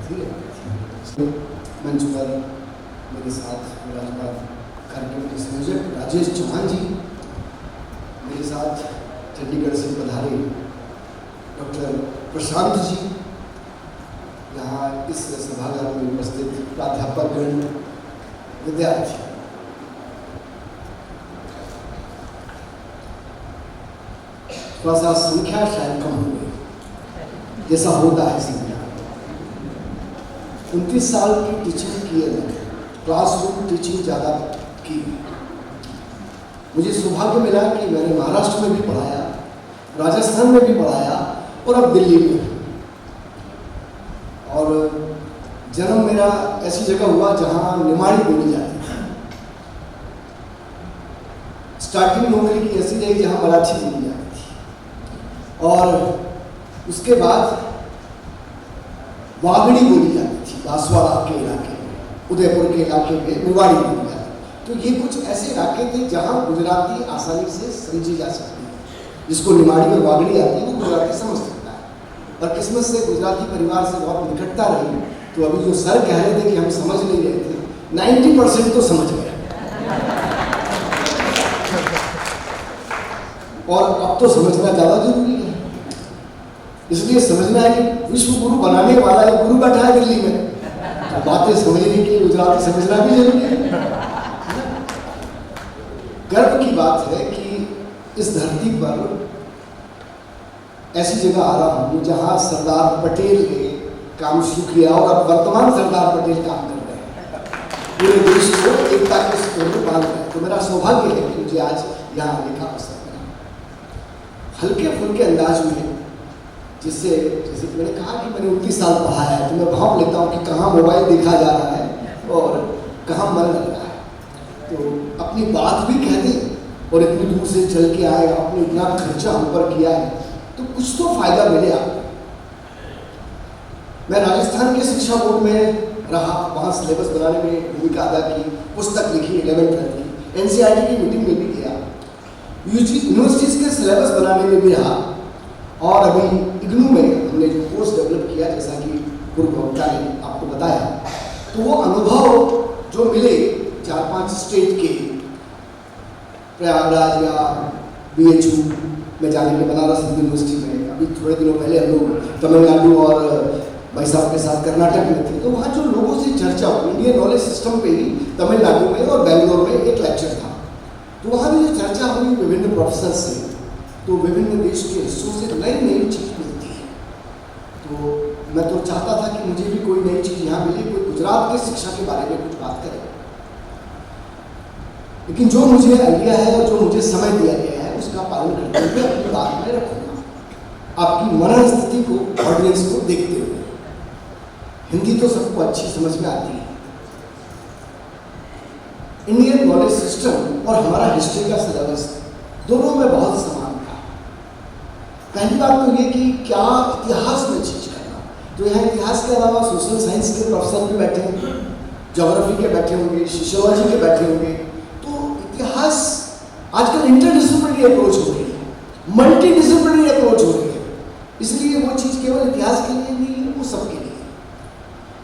धीरे धीरे मंच पर मेरे साथ विराजमान कार्यक्रम के संयोजक राजेश चौहान जी, मेरे साथ चंडीगढ़ से पधारे डॉक्टर प्रशांत जी, यहाँ इस सभागार में उपस्थित प्राध्यापकगण, विद्यार्थी, थोड़ा सा संख्या शायद कम हो गई जैसा होता है संख्या। 29 साल की टीचिंग की है मैंने, क्लासरूम टीचिंग ज़्यादा की। मुझे सौभाग्य मिला कि मैंने महाराष्ट्र में भी पढ़ाया, राजस्थान में भी पढ़ाया और अब दिल्ली में। और जन्म मेरा ऐसी जगह हुआ जहाँ निमाड़ी बोली जाती थी। स्टार्टिंग नौकरी की ऐसी रही जहाँ मराठी बोली जाती थी, और उसके बाद वागड़ी बोली जाती थी। बांसवाड़ा के इलाके में, उदयपुर के इलाके में निवाड़ी बोली जाती थी। तो ये कुछ ऐसे इलाके थे जहाँ गुजराती आसानी से समझी जा सकती है। जिसको निमाड़ी और वागड़ी आती है वो गुजराती समझ सकता है। और किस्मत से गुजराती परिवार से बहुत निकटता रही, तो अभी जो सर कह रहे थे कि हम समझ नहीं रहे थे, 90% तो समझ गए। और अब तो समझना ज़्यादा जरूरी है, इसलिए समझना है कि विश्व गुरु बनाने वाला एक गुरु बैठा है दिल्ली में, तो बातें समझने के गुजराती समझना भी जरूरी है। गर्व की बात है कि इस धरती पर ऐसी जगह आ रहा हूँ जहाँ सरदार पटेल ने काम शुरू किया और अब वर्तमान सरदार पटेल काम कर रहे हैं, पूरे देश को एकता के सूत्र में बांध रहे हैं। तो मेरा सौभाग्य है कि मुझे आज यहाँ आने का अवसर मिला, हल्के फुल्के अंदाज में, जिससे जैसे मैंने कहा कि मैंने 29 साल पढ़ाया है, तो मैं भाव लेता हूँ कि कहाँ मोबाइल देखा जा रहा है और कहाँ मन लग रहा है। तो अपनी बात भी कह दें, और इतनी दूर से चल के आए, आपने इतना खर्चा हम पर किया है, तो कुछ तो फायदा मिले आपको। मैं राजस्थान के शिक्षा बोर्ड में रहा, वहाँ सिलेबस बनाने में भूमिका अदा की, पुस्तक लिखी 11th की, NCERT की मीटिंग में भी गया, यूनिवर्सिटीज़ के सिलेबस बनाने में भी रहा, और अभी इग्नू में हमने जो कोर्स डेवलप किया, जैसा कि पूर्व वक्ता ने आपको बताया, तो वो अनुभव जो मिले 4-5 स्टेट के, प्रयागराज या BHU में जाने के, बनारस हिंदू यूनिवर्सिटी में, अभी थोड़े दिनों पहले हम लोग तमिलनाडु और भाई साहब के साथ कर्नाटक में थे, तो वहाँ जो लोगों से चर्चा हुई, इंडियन नॉलेज सिस्टम पे ही तमिलनाडु में और बेंगलोर में एक लेक्चर था, तो वहाँ भी जो चर्चा हुई विभिन्न प्रोफेसर से, तो विभिन्न देश के हिस्सों से नई नई चीज़ मिलती है। तो मैं तो चाहता था कि मुझे भी कोई नई चीज़ यहाँ मिले, कोई गुजरात के शिक्षा के बारे में कुछ बात करे, लेकिन जो मुझे आइडिया है और जो मुझे समय दिया गया है उसका पालन करते हुए अपनी बात में रखूँगा, आपकी मनन स्थिति को, ऑडियंस को देखते हुए। हिंदी तो सबको अच्छी समझ में आती है। इंडियन नॉलेज सिस्टम और हमारा हिस्ट्री का सिलेबस दोनों में बहुत समान था। पहली बात तो ये कि क्या इतिहास में चीज करना, तो यहाँ इतिहास के अलावा सोशल साइंस के प्रोफेसर भी बैठे होंगे, ज्योग्राफी के बैठे होंगे, सोशियोलॉजी के बैठे होंगे। तो इतिहास आजकल इंटरडिसिप्लिनरी अप्रोच हो रही है, मल्टी डिसिप्लिनरी अप्रोच हो रही है, इसलिए वो चीज़ केवल इतिहास के लिए नहीं, वो सबके लिए।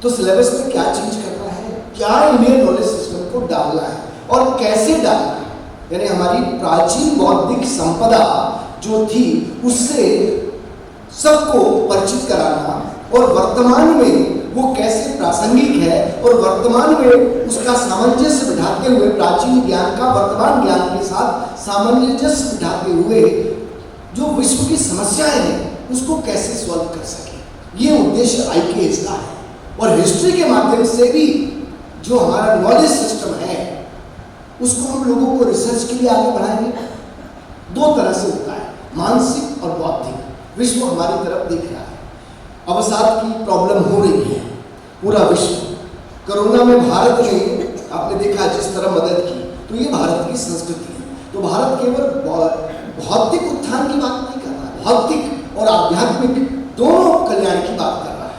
तो सिलेबस में क्या चेंज करना है, क्या इंडियन नॉलेज सिस्टम को डालना है और कैसे डालना है, यानी हमारी प्राचीन बौद्धिक संपदा जो थी उससे सबको परिचित कराना, और वर्तमान में वो कैसे प्रासंगिक है, और वर्तमान में उसका सामंजस्य बिठाते हुए, प्राचीन ज्ञान का वर्तमान ज्ञान के साथ सामंजस्य बिठाते हुए जो विश्व की समस्याएं हैं उसको कैसे सॉल्व कर सके, ये उद्देश्य IKS का है। और हिस्ट्री के माध्यम से भी जो हमारा नॉलेज सिस्टम है उसको हम लोगों को रिसर्च के लिए आगे बढ़ाएंगे। 2 तरह से होता है, मानसिक और बौद्धिक। विश्व हमारी तरफ देख रहा है, अवसाद की प्रॉब्लम हो रही है पूरा विश्व। कोरोना में भारत ने, आपने देखा जिस तरह मदद की, तो ये भारत की संस्कृति है। तो भारत केवल भौतिक उत्थान की बात नहीं कर रहा है, भौतिक और आध्यात्मिक दोनों कल्याण की बात कर रहा है।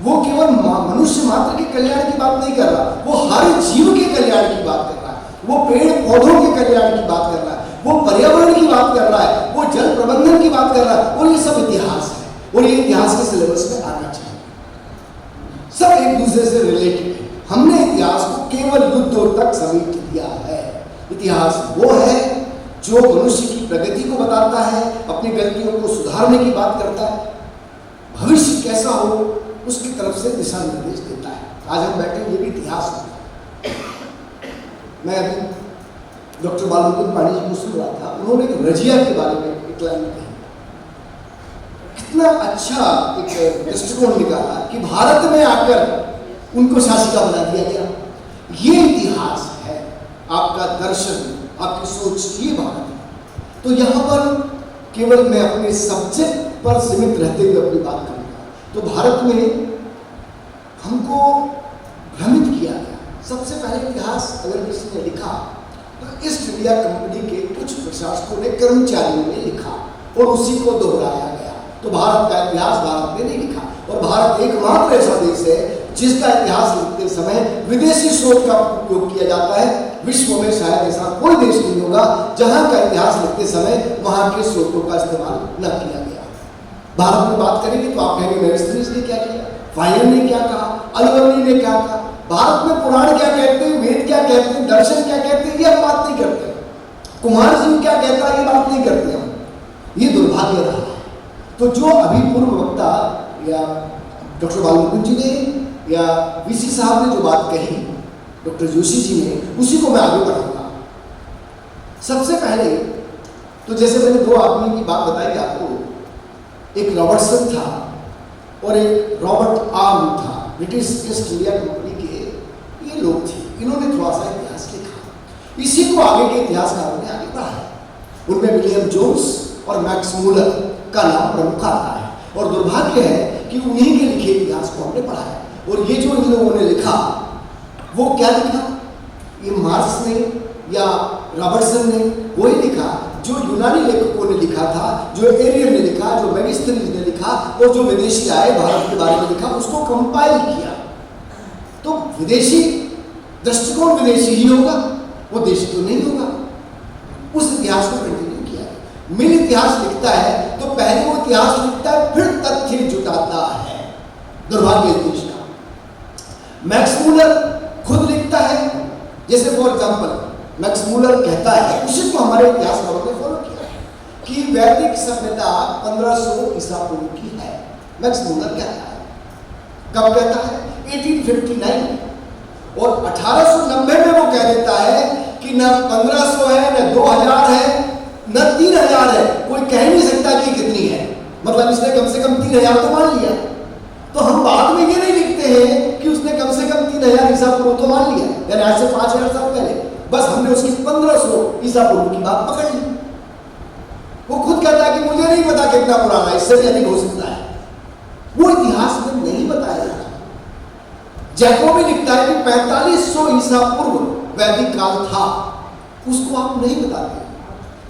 वो केवल मनुष्य मात्र के कल्याण की बात नहीं कर रहा, वो हर जीव के कल्याण की बात कर रहा है, वो पेड़ पौधों के कल्याण की बात कर रहा है, वो पर्यावरण की बात कर रहा है, वो जल प्रबंधन की बात कर रहा है। और ये सब इतिहास है, और ये इतिहास के सिलेबस में आना चाहिए। सब एक दूसरे से रिलेटेड है। हमने इतिहास को केवल युद्धों तक समेट दिया है। इतिहास वो है जो मनुष्य की प्रगति को बताता है, अपनी गलतियों को सुधारने की बात करता है, भविष्य कैसा हो उसकी तरफ से दिशा निर्देश देता है। आज हम बैठे ये भी इतिहास में। मैं अभी डॉक्टर बालमुकुंद पांडे जी को सुन रहा था, उन्होंने एक रजिया के बारे में एक लाइन कही, कितना अच्छा एक दृष्टिकोण निकाला कि भारत में आकर उनको शासिका बना दिया गया। ये इतिहास है, आपका दर्शन, आपकी सोच, ये भारत है। तो यहाँ पर केवल मैं अपने सब्जेक्ट पर सीमित रहते हुए अपनी बात करूँगा। तो भारत में हमको भ्रमित किया गया। सबसे पहले इतिहास अगर किसी ने लिखा तो ईस्ट इंडिया कंपनी के कुछ प्रशासकों ने, कर्मचारियों ने लिखा और उसी को दोहराया गया। तो भारत का इतिहास भारत ने नहीं लिखा। और भारत एकमात्र ऐसा देश है जिसका इतिहास लिखते समय विदेशी स्रोत का उपयोग किया जाता है। विश्व में शायद ऐसा कोई देश नहीं होगा जहां का इतिहास लिखते समय वहां के स्रोतों का इस्तेमाल न किया गया। भारत में बात करेंगे तो आप कहेंगे मैरिस्टरीज ने क्या किया, फायर ने क्या कहा, अलवर्णी ने क्या कहा। भारत में पुराण क्या कहते हैं, वेद क्या कहते हैं, दर्शन क्या कहते हैं, ये हम बात नहीं करते। कुमार सिंह क्या कहता है, ये बात नहीं करते हम। ये दुर्भाग्य रहा है। तो जो अभी पूर्व वक्ता या डॉक्टर बालमुकुंद जी ने या वीसी साहब ने जो बात कही, डॉक्टर जोशी जी ने, उसी को मैं आगे बढ़ाऊंगा। सबसे पहले तो जैसे मैंने दो आदमी की बात बताई आपको, एक रॉबर्टसन था और एक रॉबर्ट आर्म था, ब्रिटिश ईस्ट इंडिया कंपनी के ये लोग थे। इन्होंने थोड़ा सा इतिहास लिखा, इसी को आगे के इतिहासकारों ने आगे बढ़ाया। उनमें विलियम जोन्स और मैक्स मूलर का नाम प्रमुख आता है। और दुर्भाग्य है कि उन्हीं के लिखे इतिहास को हमने पढ़ा है। और ये जो इन लोगों ने लिखा, वो क्या लिखा, ये मार्क्स ने या रॉबर्टसन ने वही लिखा जो यूनानी लेखकों ने लिखा था, जो एरियन ने लिखा, जो मैगिस्थनीज ने लिखा, और जो विदेशी आए भारत के बारे में लिखा, उसको कंपाइल किया। तो विदेशी दृष्टिकोण विदेशी ही होगा, वो देशी तो नहीं होगा। उस इतिहास को कंटिन्यू किया। मिल इतिहास लिखता है तो पहले वो इतिहास लिखता है, फिर तथ्य जुटाता है। दुर्भाग्य देश का। मैक्स मूलर खुद लिखता है, जैसे फॉर एग्जाम्पल मैक्स मूलर कहता है, उसी को हमारे इतिहासकारों ने फॉलो किया है कि वैदिक सभ्यता 1500 ईसा पूर्व की है। मैक्स मूलर कहता है, कब कहता है, 1859। और 1890 में वो कह देता है कि न 1500 है, न 2000 है, न 3000 है। कोई कह नहीं सकता कि कितनी है, मतलब इसने कम से कम 3000 तो मान लिया। तो हम बाद में ये नहीं लिखते हैं कि उसने कम से कम 3000 ईसा पूर्व तो मान लिया, यानी आज से 5000 साल पहले। बस हमने उसकी 1500 ईसा पूर्व की बात पकड़ ली। वो खुद कहता है कि मुझे नहीं पता कितना पुराना है, इससे भी अधिक हो सकता है। वो इतिहास में नहीं बताया जाता। जैकोबी लिखता है कि 4500 ईसा पूर्व वैदिक काल था, उसको आप नहीं बताते।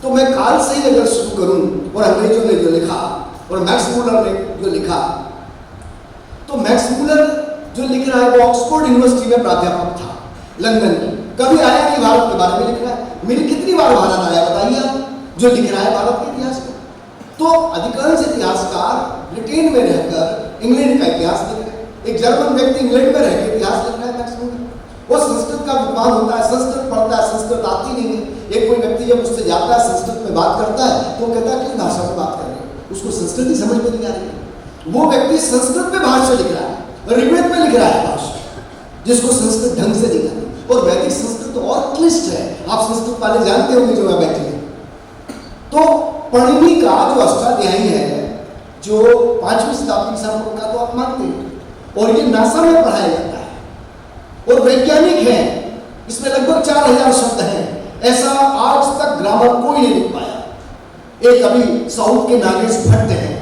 तो मैं काल से ही अगर शुरू करूं, और अंग्रेजों ने जो लिखा और मैक्स मूलर ने जो लिखा, तो मैक्स मूलर जो लिख रहा है वो ऑक्सफोर्ड यूनिवर्सिटी में प्राध्यापक था, लंदन में। कभी आया नहीं भारत के बारे में लिख रहा है। मेरी कितनी बार भारत आया बताइए आप, जो लिख रहा है भारत के इतिहास को। तो अधिकांश इतिहासकार ब्रिटेन में रहकर इंग्लैंड का इतिहास लिख रहे हैं। एक जर्मन व्यक्ति इंग्लैंड में रहकर इतिहास लिख रहा है मैक्स मूलर। वो संस्कृत का विद्वान होता है, संस्कृत पढ़ता है, संस्कृत आती नहीं है। एक कोई व्यक्ति जब उससे जाता है, संस्कृत में बात करता है, तो वो कहता है किस भाषा में बात कर रहे हैं, उसको संस्कृत ही समझ में नहीं आ रही है। वो व्यक्ति संस्कृत में भाष्य लिख रहा है, ऋग्वेद में लिख रहा है भाष्य, जिसको संस्कृत ढंग से लिखा है। और वैदिक संस्कृत तो और क्लिष्ट है, आप संस्कृत वाले जानते होंगे जो मैं बैठे हैं। तो पणिनि का जो अष्टाध्यायी है, जो 5वीं शताब्दी ईसा पूर्व का, तो आप मानते हैं, और ये नासा में पढ़ाया जाता है और वैज्ञानिक है। इसमें लगभग 4000 शब्द हैं। ऐसा आज तक ग्रामर कोई नहीं लिख पाया। एक अभी साउथ के नागेश भट्ट हैं,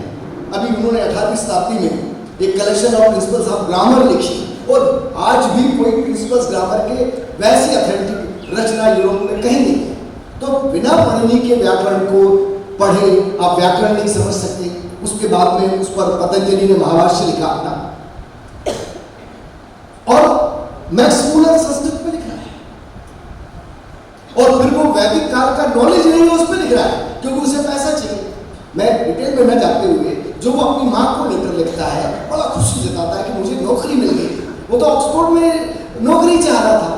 अभी उन्होंने 18वीं शताब्दी में एक collection of principles of grammar लिखी, और आज भी कोई प्रिंसिपल्स ग्रामर के वैसी ऑथेंटिक रचना यूरोप में कहीं नहीं है। तो बिना पणिनि के व्याकरण को पढ़े आप व्याकरण नहीं समझ सकते। उसके बाद में उस पर पतंजलि ने महाभाष्य लिखा अपना, और मैक्स मूलर संस्कृत में लिख रहा है, और फिर वो वैदिक काल का नॉलेज नहीं है उस पर लिख रहा है, क्योंकि उसे पैसा चाहिए। मैं डिटेल में न जाते हुए, जो वो अपनी माँ को लेकर लिखता है, बड़ा खुशी जताता है कि मुझे नौकरी मिल गई। वो तो ऑक्सफोर्ड में नौकरी चाह रहा था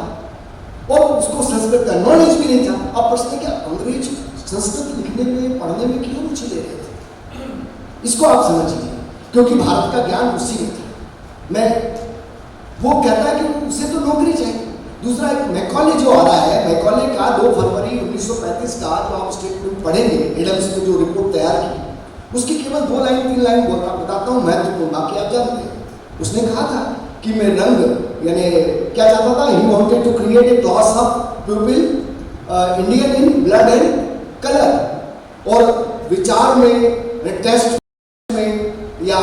और उसको संस्कृत का नॉलेज भी नहीं था। अब प्रश्न क्या, अंग्रेज संस्कृत लिखने में पढ़ने में क्यों रुचि ले रहे थे? इसको आप समझिए, क्योंकि भारत का ज्ञान उसी में था। मैं वो कहता है कि उसे तो नौकरी चाहिए। दूसरा एक मैकॉले जो आ रहा है, मैकॉले का 2 फरवरी 1935 का जो आप स्टेटमेंट पढ़ेंगे, एडम्स ने जो रिपोर्ट तैयार की, उसकी केवल 2 लाइन 3 लाइन बताता हूँ महत्वपूर्ण, बाकी आप जानते हैं। उसने कहा था कि मैं रंग यानी क्या चाहता था, he wanted to create a class of people Indian in blood and colour, और विचार में, टेस्ट में, या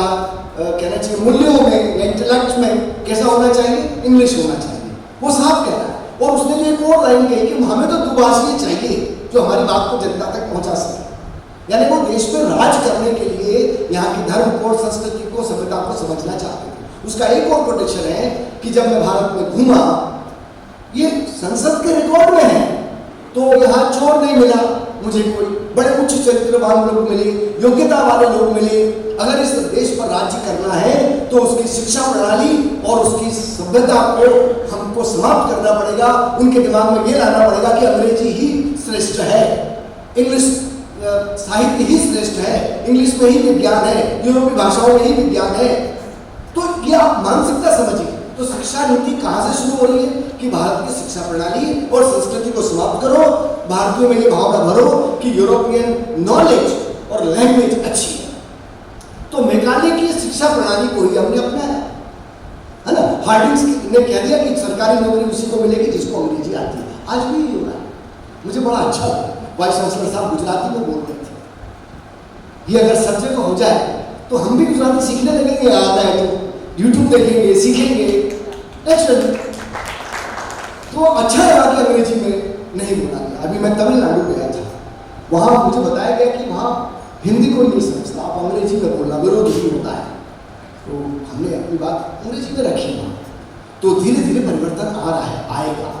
कहना चाहिए मूल्यों में या इंटेलेक्ट में कैसा होना चाहिए, इंग्लिश होना चाहिए। वो साफ कह रहा है। और उसने जो एक और लाइन कही कि हमें तो दुभाषी चाहिए जो हमारी बात को जनता तक पहुंचा सके। यानी वो देश में राज करने के लिए यहाँ की धर्म को, संस्कृति को, सभ्यता को समझना चाहते थे। उसका एक और कोटेशन है कि जब मैं भारत में घूमा, ये संसद के रिकॉर्ड में है, तो यहाँ चोर नहीं मिला मुझे, कोई बड़े उच्च चरित्रवान लोग मिले, योग्यता वाले लोग मिले। अगर इस देश पर राज्य करना है तो उसकी शिक्षा प्रणाली और उसकी सभ्यता को हमको समाप्त करना पड़ेगा। उनके दिमाग में ये लाना पड़ेगा कि अंग्रेजी ही श्रेष्ठ है, इंग्लिश साहित्य ही श्रेष्ठ है, इंग्लिश में ही विज्ञान है, यूरोपीय भाषाओं में ही विज्ञान है। तो ये आप मानसिकता समझिए। तो शिक्षा नीति कहाँ से शुरू हो रही है कि भारत की शिक्षा प्रणाली और संस्कृति को समाप्त करो, भारतीयों में ये भावना भरो कि यूरोपियन नॉलेज और लैंग्वेज अच्छी है। तो मेघालय की शिक्षा प्रणाली को ही हमने अपनाया, है ना। हार्डिंग्स ने कह दिया कि सरकारी नौकरी उसी को मिलेगी जिसको अंग्रेजी आती है। आज भी ये हो रहा है। मुझे बड़ा अच्छा लगा, वाइस चांसलर साहब गुजराती में बोल रहे थे। ये अगर सब्जेक्ट हो जाए तो हम भी गुजराती सीखने लगेंगे, आता है तो यूट्यूब देखेंगे, सीखेंगे। तो अच्छा लगा कि अंग्रेजी में नहीं बोला गया। अभी मैं तमिलनाडु गया था, वहाँ मुझे बताया गया कि वहाँ हिंदी कोई नहीं समझता, आप अंग्रेजी में बोलना, विरोध ही होता है। तो हमने अपनी बात अंग्रेजी में रखी वहाँ। तो धीरे धीरे परिवर्तन आ रहा है, आएगा।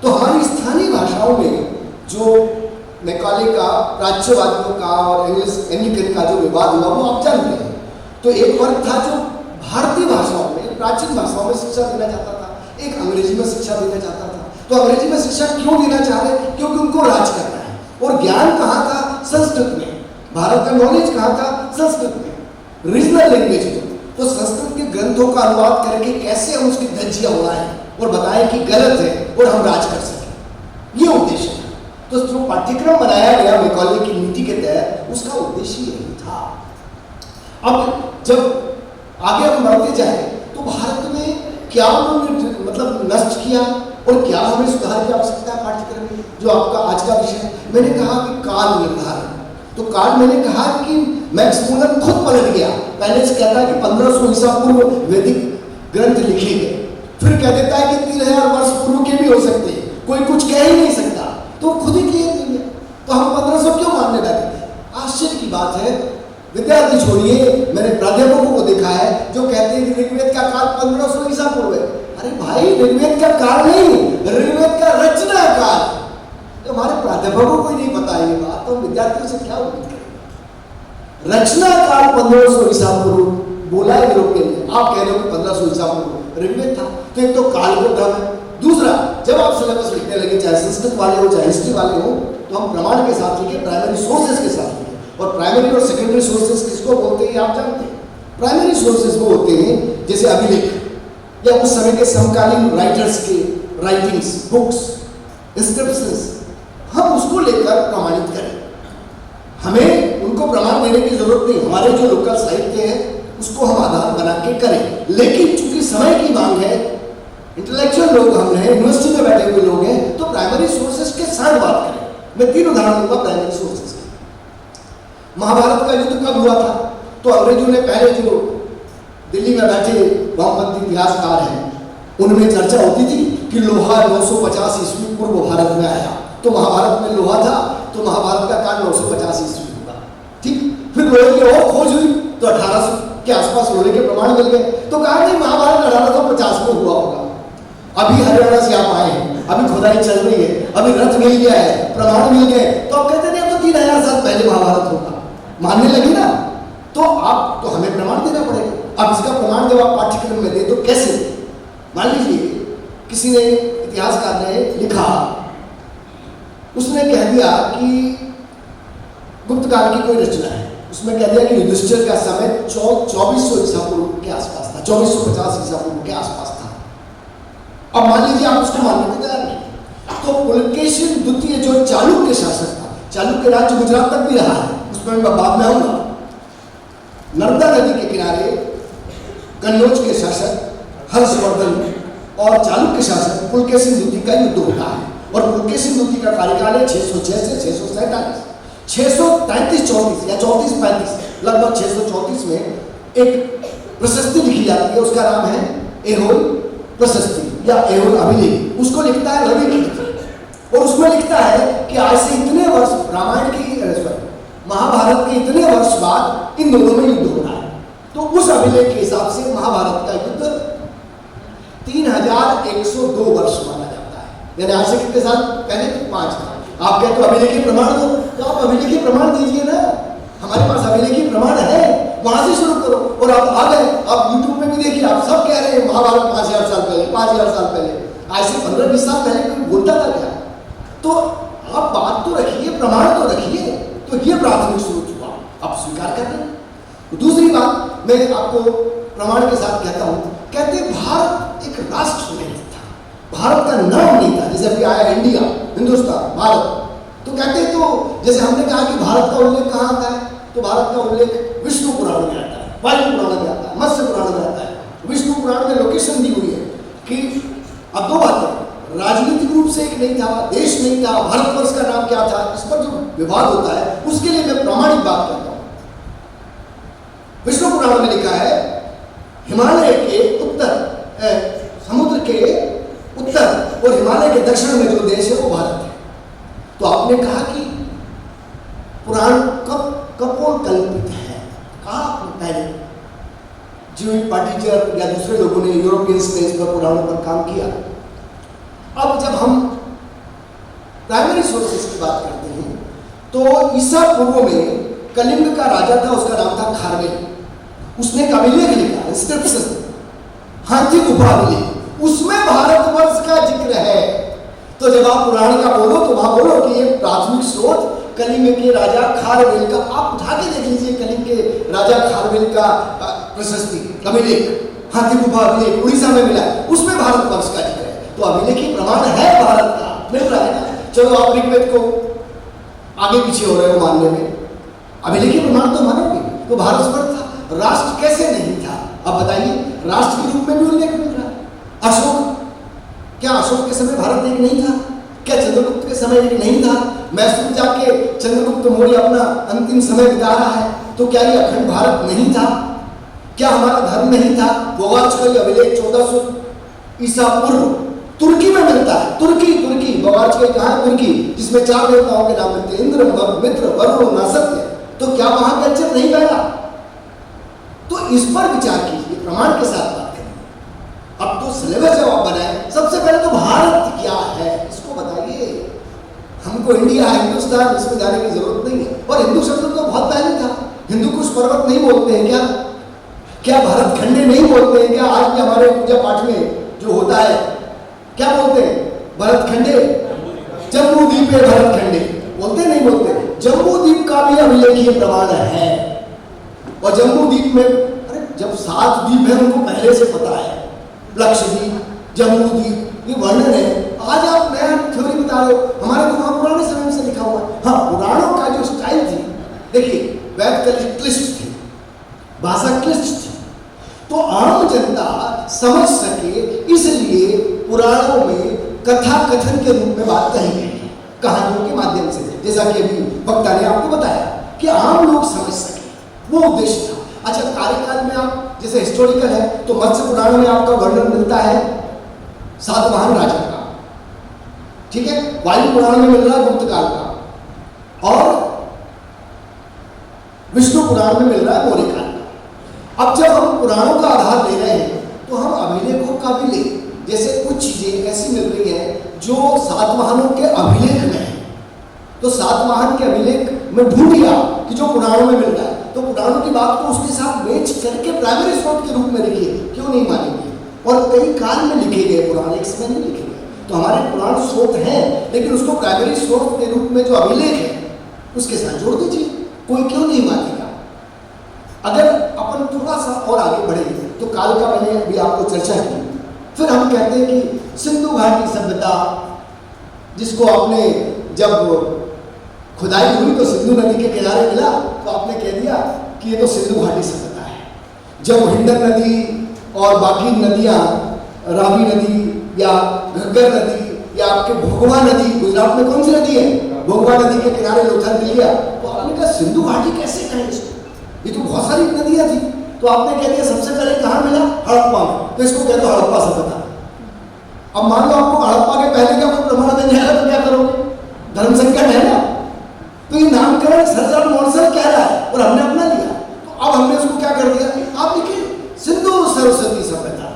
तो हमारी स्थानीय भाषाओं में जो मैकॉले का, प्राच्यवादियों का और एंग्लिकन का जो विवाद हुआ वो आप जानते हैं। तो एक वर्ग था जो भारतीय भाषाओं में, प्राचीन भाषाओं में शिक्षा देना चाहता था, एक अंग्रेजी में शिक्षा देना चाहता था। तो अंग्रेजी में शिक्षा क्यों देना चाह रहे? क्योंकि उनको राज करना है। और ज्ञान कहाँ था? संस्कृत में। भारत का नॉलेज कहाँ था? संस्कृत में, रीजनल लैंग्वेज में। तो संस्कृत के ग्रंथों का अनुवाद करके कैसे हम उसकी धज्जियां उड़ाएं और बताएं कि गलत है और हम राज कर सकें, ये उद्देश्य था। तो जो पाठ्यक्रम बनाया गया मैकॉले की नीति के तहत, उसका उद्देश्य यही था। अब जब आगे हम बढ़ते जाए तो भारत में क्या उन्होंने मतलब नष्ट किया और क्या हमें सुधार की आवश्यकता है पाठ्यक्रम में, जो आपका आज का विषय है। मैंने कहा कि काल निर्धारण। तो काल मैंने कहा कि मैक्स मूलर खुद पलट गया। पहले से कहता है कि 1500 ईसा पूर्व वैदिक ग्रंथ लिखे गए, फिर कह देता है कि 3000 वर्ष पूर्व के भी हो सकते हैं, कोई कुछ कह ही नहीं सकता। तो खुद ही क्लियर नहीं है, तो हम 1500 क्यों मानने लगे? आश्चर्य की बात है। विद्यार्थी छोड़िए, मैंने प्राध्यापकों को देखा है जो कहते हैं कि ऋग्वेद का काल 1500 ईसा पूर्व है। अरे भाई, ऋग्वेद का काल नहीं, ऋग्वेद का रचना काल। तो हमारे प्राध्यापकों को ही नहीं पता ये बात, तो विद्यार्थियों से क्या उम्मीद करें? रचना काल 1500 ईसा पूर्व बोला है यूरोपियन ने, आप कह रहे हो कि 1500 ईसा पूर्व ऋग्वेद था। तो एक तो काल को भ्रम है। दूसरा, जब आप सिलेबस लिखने लगे, चाहे संस्कृत वाले हो चाहे हिस्ट्री वाले हो, तो हम प्रमाण के साथ लिखे, प्राइमरी सोर्सेज के साथ लिखे। और प्राइमरी और सेकेंडरी सोर्सेज किसको बोलते हैं आप जानते हैं? प्राइमरी सोर्सेज वो होते हैं जैसे अभिलेख या उस समय के समकालीन राइटर्स के राइटिंग्स, बुक्स, इंस्क्रिप्शंस, हम उसको लेकर प्रमाणित करें। हमें उनको प्रमाण देने की जरूरत नहीं, हमारे जो लोकल साहित्य है उसको हम आधार बना के करें। लेकिन चूंकि समय की मांग है, इंटेलेक्चुअल लोग हम हैं, यूनिवर्सिटी में बैठे हुए लोग हैं, तो प्राइमरी सोर्सेज के साथ बात करें। मैं 3 उदाहरण दूंगा प्राइमरी सोर्सेज के। महाभारत का युद्ध कब हुआ था? तो अंग्रेजों ने पहले जो दिल्ली में बैठे वामपंथी इतिहासकार हैं उनमें चर्चा होती थी कि लोहा 950 ईस्वी पूर्व भारत में आया। तो महाभारत में लोहा था, तो महाभारत का काल 950 ईस्वी होगा। ठीक, फिर लोहे की और खोज हुई तो 1800 के आसपास लोहे के प्रमाण मिल गए। तो कहा नहीं, महाभारत 1850 में हुआ होगा। अभी हरियाणा से आप आए हैं, अभी खुदाई चल रही है, अभी रथ मिल गया है, प्रमाण मिल गए, तो आप कहते नहीं तो 3000 साल पहले महाभारत होगा। मानने लगे ना, तो आप तो हमें प्रमाण देना पड़ेगा। अब इसका प्रमाण जब आप पाठ्यक्रम में दे तो कैसे? मान लीजिए किसी ने, इतिहासकार ने लिखा, उसने कह दिया कि गुप्त काल की कोई रचना है, उसमें कह दिया कि युधिष्ठिर का समय 2400 ईसा पूर्व के आसपास था, 2450 ईसा पूर्व के आसपास था। अब मान लीजिए आप उसको मानने को तैयार नहीं, तो पुलकेशिन द्वितीय जो चालुक्य शासक था, चालुक्य राज्य गुजरात तक भी रहा है, उसमें मैं बाद में आऊंगा। नर्मदा नदी के किनारे कन्नौज के शासक हर्षवर्धन और चालुक्य शासक पुलकेशिन द्वितीय का युद्ध होता है, और पुलकेशिन द्वितीय का कार्यकाल है 606 से 647। 633-34 या 34-35, लगभग 634 में एक प्रशस्ति लिखी जाती है, उसका नाम है ऐहोल प्रशस्ति या ऐहोल अभिलेख। उसको लिखता है रवि कीर्ति, और उसमें लिखता है कि आज से इतने वर्ष, रामायण की महाभारत के इतने वर्ष बाद इन दोनों में युद्ध हो रहा है। तो उस अभिलेख के हिसाब से महाभारत का युद्ध 3102 वर्ष माना जाता है, यानी आज से कितने साल पहले? 5 साल। आप कहते हो अभिलेखीय प्रमाण दो, तो आप अभिलेखीय प्रमाण दीजिए ना, हमारे पास अभिलेखीय प्रमाण है, वहां से शुरू करो। और आप आ गए, आप यूट्यूब में भी देखिए, आप सब कह रहे हैं महाभारत 5000 साल पहले, 5000 साल पहले। आज से 15-20 साल पहले कोई बोलता था क्या? तो आप बात तो रखिए, प्रमाण तो रखिए। तो ये प्राथमिक स्रोत हुआ, आप स्वीकार कर रहे हैं। दूसरी बात मैं आपको प्रमाण के साथ कहता हूं, कहते भारत एक राष्ट्र नहीं था, भारत का नाम नहीं था। जैसे अभी आया इंडिया, हिंदुस्तान, भारत, तो कहते तो जैसे हमने कहा कि भारत का उल्लेख कहाँ आता है, तो भारत का उल्लेख विष्णु पुराण में आता है, वायु पुराण में आता है, मत्स्य पुराण में आता है। विष्णु पुराण में लोकेशन दी हुई है कि अब 2 बातें, राजनीतिक रूप से एक नहीं था, देश नहीं था, भारतवर्ष का नाम क्या था, इस पर जो विवाद होता है उसके लिए मैं प्रामाणिक बात करता हूं। विष्णु पुराण में लिखा है हिमालय के उत्तर, समुद्र के उत्तर और हिमालय के दक्षिण में जो देश है वो भारत है। तो आपने कहा कि पुराण कपोल कल्पित है, कहा आपने पहले, जीवित पार्टीचर या दूसरे लोगों ने, यूरोपियंस ने इस पर पुराणों पर काम किया। अब जब हम प्राइमरी सोर्सेस की बात करते हैं तो ईसा पूर्व में कलिंग का राजा था, उसका नाम था खारवेल। उसने एक अभिलेख लिखा, इंस्क्रिप्शन, हाथी गुफा अभिलेख, उसमें भारतवर्ष का जिक्र है। तो जब आप पुराण का बोलो तो वहां बोलो कि ये प्राथमिक स्रोत कलिंग के राजा खारवेल का, आप उठा के देख लीजिए कलिंग के राजा खारवेल का प्रशस्ति अभिलेख, हाथी गुफा अभिलेख उड़ीसा में मिला, उसमें भारतवर्ष का जिक्र है। तो अभिलेखीय प्रमाण है भारत का, मिल रहा है ना। चलो आप ऋग्वेद को आगे पीछे हो रहे हो मानने में, अभिलेखीय प्रमाण तो मानोगे। तो भारतवर्ष था, राष्ट्र कैसे नहीं था? अब बताइए, राष्ट्र के रूप में भी उल्लेख मिल रहा है। अशोक, क्या अशोक के समय भारत एक नहीं था? क्या चंद्रगुप्त के समय एक नहीं था? मैसूर जाके चंद्रगुप्त मौर्य अपना अंतिम समय बिता रहा है, तो क्या ये अखंड भारत नहीं था? क्या हमारा धर्म नहीं था? बोगार्चकल अभिलेख 1400 ईसा पूर्व तुर्की में मिलता है। तुर्की बोगार्चकल कहाँ है? तुर्की, जिसमें 4 देवताओं के नाम मिलते हैं, इंद्र, मित्र, वरुण, नासत्य। तो क्या वहां कल्चर नहीं फैला? तो इस पर विचार कीजिए, प्रमाण के साथ बात करें। अब तो सिलेबस जब आप बनाए, सबसे पहले तो भारत क्या है इसको बताइए। हमको इंडिया, हिंदुस्तान, इसमें जाने की जरूरत नहीं है। और हिंदू शब्द तो बहुत पहले था, हिंदू कुछ पर्वत नहीं बोलते हैं क्या? क्या भारत खंडे नहीं बोलते हैं क्या? आज भी हमारे पूजा पाठ में जो होता है क्या बोलते हैं? भरत खंडे, जम्बू द्वीप है, भरत खंडे बोलते नहीं बोलते? जम्बू द्वीप का भी अभिलेखीय प्रमाण है। और जम्बू द्वीप में, अरे जब 7 द्वीप है उनको पहले से पता है, लक्षद्वीप, जम्बू द्वीप, ये वर्णन है। आज आप नया थ्योरी बता रहे हो, हमारे तो वहां पुराने समय से लिखा हुआ है। हाँ, पुराणों का जो स्टाइल थी, देखिए वेद क्लिष्ट थी, भाषा क्लिष्ट थी, तो आम जनता समझ सके इसलिए पुराणों में कथा कथन के रूप में बात कही गई है, कहानियों के माध्यम से, जैसा कि अभी वक्ता ने आपको बताया कि आम लोग समझ सके, वो उद्देश्य था। अच्छा, कार्यकाल में आप जैसे हिस्टोरिकल है तो मत्स्य पुराण में आपका वर्णन मिलता है सातवाहन राजा का, ठीक है, वायु पुराण में मिल रहा है गुप्त काल का, और विष्णु पुराण में मिल रहा है मौर्य काल का। अब जब हम पुराणों का आधार ले रहे हैं तो हम अभिलेखों का भी ले, जैसे कुछ चीजें ऐसी मिल रही हैं जो सातवाहनों के अभिलेख में है, तो सातवाहन के अभिलेख में ढूंढ लिया कि जो पुराणों में मिल रहा है, तो पुराणों की बात को उसके साथ मैच करके प्राइमरी स्रोत के रूप में लिखिए, क्यों नहीं मानेंगे? और कई काल में लिखे गए पुराण, एक समय नहीं लिखे गए। तो हमारे पुराण स्रोत हैं, लेकिन उसको प्राइमरी स्रोत के रूप में जो अभिलेख है उसके साथ जोड़ दीजिए। कोई क्यों नहीं मानेगा? अगर अपन थोड़ा सा और आगे बढ़े तो काल का मैंने अभी आपको चर्चा की, फिर हम कहते हैं कि सिंधु घाटी सभ्यता, जिसको आपने जब खुदाई हुई तो सिंधु नदी के किनारे मिला तो आपने कह दिया कि ये तो सिंधु घाटी सभ्यता है। जब हिंडन नदी और बाकी नदियाँ, रावी नदी या घग्गर नदी या आपके भोगवा नदी, गुजरात में कौन सी नदी है, भोगवा नदी के किनारे लोथल मिल गया, तो आपने कहा सिंधु घाटी कैसे कहें इसको, ये तो बहुत सारी नदियाँ थी। तो आपने कह दिया सबसे पहले कहाँ मिला, हड़प्पा में, तो इसको कहते हो हड़प्पा सभ्यता। अब मान लो आपको हड़प्पा के पहले का कोई प्रमाण मिल जाएगा तो क्या करोगे? धर्म संकट है ना। तो ये नामकरण सर जॉन मॉन्सन कह रहा है और हमने अपना लिया, तो अब हमने उसको क्या कर दिया, आप लिखिए सिंधु सरस्वती सभ्यता।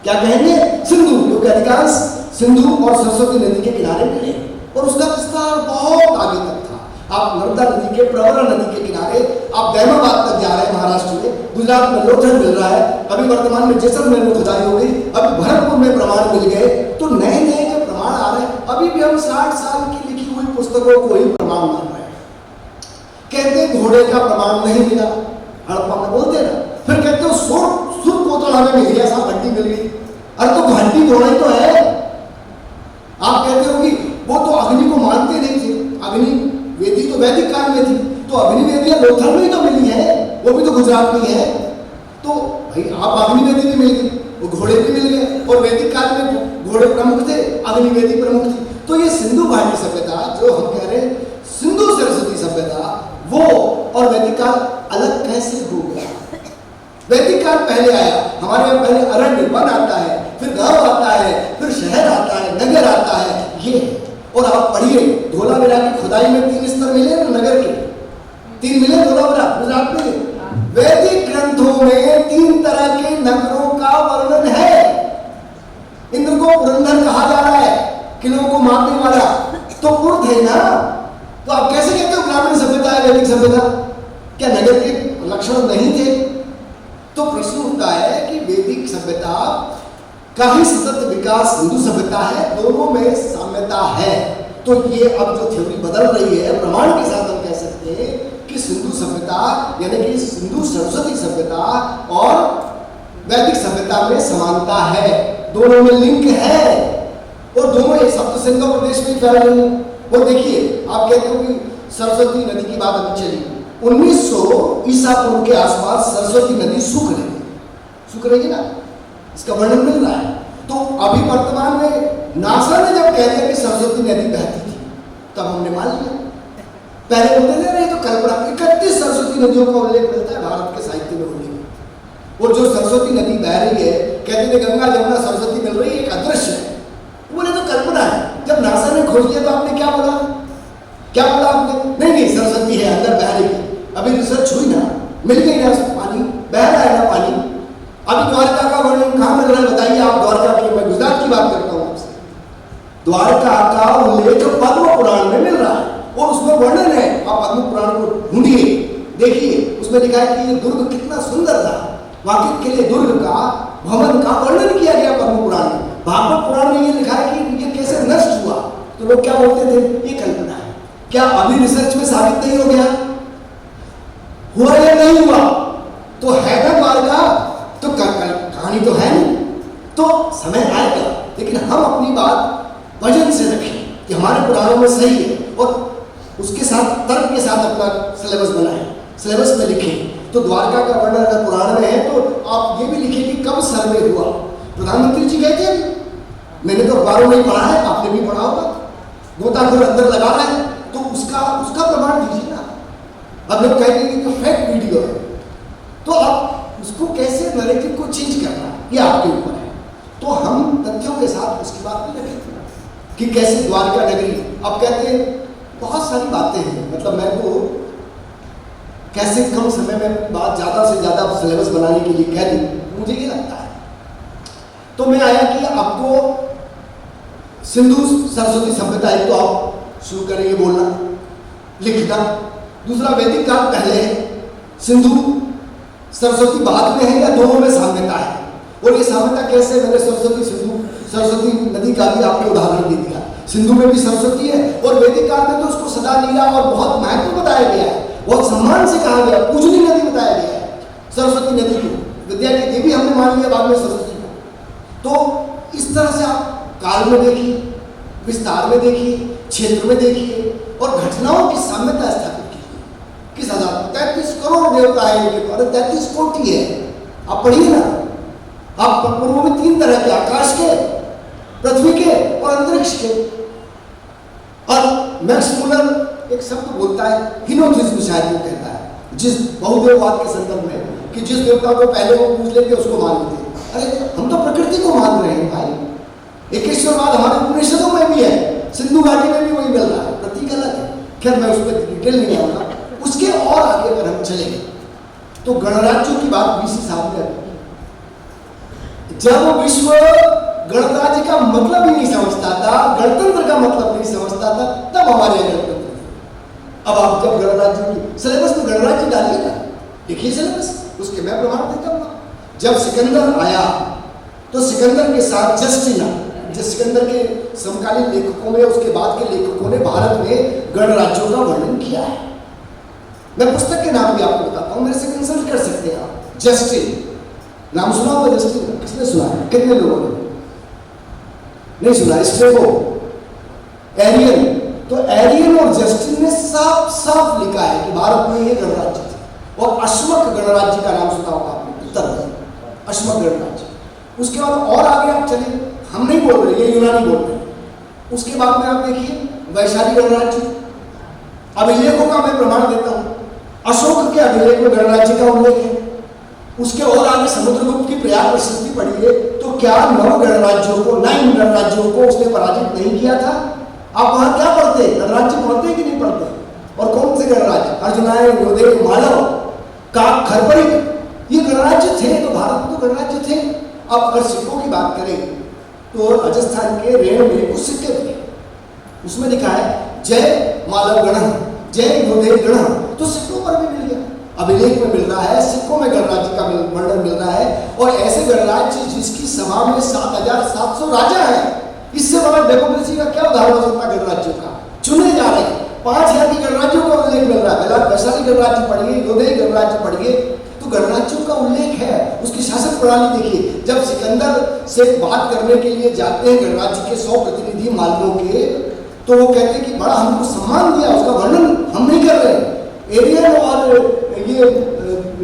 क्या कहेंगे? सिंधु, क्योंकि अधिकांश सिंधु और सरस्वती नदी के किनारे मिले और उसका विस्तार बहुत आगे तक था। आप नर्मदा नदी के, प्रवरा नदी के किनारे, आप दैमाबाद तक जा रहे हैं महाराष्ट्र में, गुजरात में लोथल मिल रहा है, अभी वर्तमान में जैसलमेर में खुदाई हो गई, अभी भरतपुर में प्रमाण मिल गए। तो नए नए जो प्रमाण आ रहे हैं, अभी भी हम 60 साल की लिखी हुई पुस्तकों को ही प्रमाण मान रहे हैं। कहते घोड़े का प्रमाण नहीं मिला, हड़प्पा में बोलते ना, फिर कहते हो सुर कोतल हमें मिल गया, साहब घंटी मिल गई। अरे तो घंटी घोड़ा ही तो है। आप कहते हो कि वो तो अग्नि को मानते नहीं थे, अग्नि वेदी तो वैदिक काल में थी, तो अग्नि वेदियां लोथल में ही तो मिली है, वो भी तो गुजरात में है। तो भाई आप अग्नि वेदी भी मिल गई, वो घोड़े भी मिल गए, और वैदिक काल में घोड़े प्रमुख थे, अग्नि वेदी प्रमुख थी। तो ये सिंधु घाटी सभ्यता जो हम कह रहे हैं, सिंधु सरस्वती सभ्यता, वो और वैदिक काल अलग कैसे हो गया? वैदिक काल पहले आया, हमारे यहाँ पहले अरण्य, वन आता है, फिर गांव आता है, फिर शहर आता है, नगर आता है, ये। और आप पढ़िए धोलावीरा की खुदाई में 3 स्तर मिले ना नगर के, 3 मिले धोलावीरा गुजरात में। वैदिक ग्रंथों में 3 तरह के नगरों का वर्णन है। इंद्र को पुरंदर कहा जा रहा है, किलों को मापने वाला, तो पुरुष है ना। तो आप कैसे कहते हो ग्रामीण सभ्यता है वैदिक सभ्यता? क्या नगर के लक्षण नहीं थे? तो प्रश्न उठता है कि वैदिक सभ्यता का ही सतत विकास हिंदू सभ्यता है, दोनों में साम्यता है। तो ये अब जो थ्योरी बदल रही है, प्रमाण के साथ हम कह सकते हैं कि सिंधु सभ्यता यानी कि सिंधु सरस्वती सभ्यता और वैदिक सभ्यता में समानता है, दोनों में लिंक है, और दोनों एक सप्त सिंधु प्रदेश में फैल रही है। वो देखिए, आप कहते हो कि सरस्वती नदी की बात अभी चली, 1900 ईसा पूर्व के आसपास सरस्वती नदी सूख रही है ना, इसका वर्णन मिल रहा है। तो अभी वर्तमान में नासा ने जब कह दिया कि सरस्वती नदी बहती थी, तब हमने मान लिया। पहले बोलते थे तो कल्पना, 31 सरस्वती नदियों का उल्लेख मिलता है भारत के साहित्य में उल्लेख। और जो सरस्वती नदी बह रही है, कहते थे गंगा जमुना सरस्वती मिल रही है, एक अदृश्य है, बोले तो कल्पना है। जब नासा ने खोज लिया तो आपने क्या बोला आपने? नहीं सरस्वती है, अंदर बह रही है। अभी रिसर्च हुई ना, मिल गई ना पानी, बह रहा है ना पानी। अभी द्वारका का वर्णन कहाँ मिल रहा है बताइए आप? द्वारका की, मैं गुजरात की बात करता हूँ आपसे। द्वारका का उल्लेख पद्म पुराण में मिल रहा है और उसमें वर्णन है। आप पद्म पुराण को ढूंढिए, देखिए, उसमें लिखा है कि ये दुर्ग कितना सुंदर था, वहां के लिए दुर्ग का भवन का वर्णन किया गया पद्म पुराण में। भागवत पुराण में ये लिखा है कि ये कैसे नष्ट हुआ, तो लोग क्या बोलते थे, ये कल्पना है। क्या अभी रिसर्च में साबित नहीं हो गया? हुआ या नहीं हुआ? तो है ना द्वारका, तो कहानी तो है नहीं। तो समय आएगा, लेकिन हम अपनी बात वजन से रखें कि हमारे पुराणों में सही है, और उसके साथ तर्क के साथ अपना सिलेबस बनाएं, सिलेबस में लिखें। तो द्वारका का वर्णन अगर पुराण में है तो आप ये भी लिखें कि कब सर्वे हुआ। प्रधानमंत्री जी गए थे, मैंने तो अखबारों में ही पढ़ा है, आपने भी पढ़ा होगा। गोताखोर अंदर लगा रहा है, तो उसका प्रमाण दीजिए ना। अब लोग कहेंगे कि तो फेक वीडियो है, तो आप उसको कैसे नैरेटिव को चेंज करना, ये आपके ऊपर है। तो हम तथ्यों के साथ उसकी बात नहीं रखेंगे कि कैसे द्वारका नगरी। अब कहते हैं बहुत सारी बातें हैं, मतलब मैं तो कैसे कम समय में बात ज़्यादा से ज़्यादा सिलेबस बनाने के लिए कह दी, मुझे ये लगता है। तो मैं आया कि आपको सिंधु सरस्वती सभ्यता एक तो आप शुरू करेंगे बोलना, लिखना। दूसरा, वैदिक काल पहले है, सिंधु सरस्वती बाद में है, या दोनों में साम्यता है? और ये साम्यता कैसे, मैंने सरस्वती नदी का भी आपको उदाहरण दे दिया। सिंधु में भी सरस्वती है और वैदिक काल में तो उसको सदा नीला और बहुत महत्व बताया गया है, बहुत सम्मान से कहा गया, पूजनी नदी बताया गया है सरस्वती नदी को। विद्या की देवी हमने मान लिया बाद में सरस्वती को। तो इस तरह से आप काल में देखिए, विस्तार में देखिए, क्षेत्र में देखिए और घटनाओं की साम्यता स्थापित कीजिए। किस हजार 33 करोड़ देवता है इनके, अरे 33 कोटि है। आप पढ़िए ना, आप वो भी 3 तरह के, आकाश के, पृथ्वी के और अंतरिक्ष के। और मैक्स मूलर एक शब्द बोलता है, हिनोथिज्म शायद वो कहता है, जिस बहुदेववाद के संदर्भ में, कि जिस देवता को पहले वो पूछ लेते उसको मान लेते। अरे हम तो प्रकृति को मान रहे हैं भाई। एकेश्वरवाद हमारे उपनिषदों में भी है, सिंधु घाटी में भी वही मिल रहा है, प्रतीक अलग है। खैर मैं उस पर डिटेल नहीं आऊंगा। उसके और आगे अगर हम चले तो गणराज्यों की बात बीसी साहब ने, जब विश्व गणराज्य का मतलब ही नहीं समझता था, गणतंत्र का मतलब नहीं समझता था, तब हमारे गणतंत्र थे। अब आप जब गणराज्य की सिलेबस में गणराज्य डालिए ना, देखिए सिलेबस, उसके मैं प्रमाण देता हूँ। जब सिकंदर आया तो सिकंदर के साथ जस्टिना, जिस सिकंदर के समकालीन लेखकों में, उसके बाद के लेखकों ने भारत में गणराज्यों का वर्णन किया है। मैं पुस्तक के नाम भी आपको बताता हूँ, मेरे से कंसल्ट कर सकते हैं आप। जस्टिन नाम सुना होगा, जस्टिन किसने सुना है, कितने लोगों ने नहीं सुना? स्ट्रेबो, एरियन, तो एरियन और जस्टिन ने साफ साफ लिखा है कि भारत में ये गणराज्य थे। और अश्मक गणराज्य का नाम सुना होगा आपने, उत्तर में अश्मक गणराज्य। उसके बाद और आगे आप चलिए, हम नहीं बोल रहे, ये यूनानी बोल रहे हैं। उसके बाद में आप देखिए वैशाली गणराज्य, अभिलेखों का मैं प्रमाण देता हूँ। अशोक के अभिलेख में गणराज्य का उल्लेख है। उसके और आगे समुद्रगुप्त की प्रयाग प्रसिद्धि पढ़िए तो क्या 9 गणराज्यों को उसने पराजित नहीं किया था? आप वहां क्या पढ़ते, गणराज्य पढ़ते कि नहीं पढ़ते? और कौन से गणराज्य, अर्जुनाय, योधेय, मालव, काक, खरपरिक, ये गणराज्य थे। तो भारत में तो गणराज्य थे। अब अगर सिक्कों की बात करें तो राजस्थान के रेण में कुछ सिक्के थे, उसमें लिखा है जय मालव गण, जय योधेय गण, तो सिक्कों पर भी मिल गया, अभिलेख में मिल रहा है, सिक्कों में गणराज्य का वर्णन मिल रहा है। और ऐसे गणराज्य जिसकी सभा में 7700 राजा हैं, इससे बड़ा डेमोक्रेसी का क्या उदाहरण हो सकता है? गणराज्यों का चुने जा रहे हैं, 5000 की गणराज्यों का उल्लेख मिल रहा है। वैशाली गणराज्य पढ़िए, योधेय गणराज्य पढ़िए, तो गणराज्यों का उल्लेख है। उसकी शासन प्रणाली देखिए, जब सिकंदर से बात करने के लिए जाते हैं गणराज्य के 100 प्रतिनिधि मालवों के, तो वो कहते हैं कि बड़ा हमको सम्मान दिया, उसका वर्णन हम नहीं कर रहे। एरियन और ये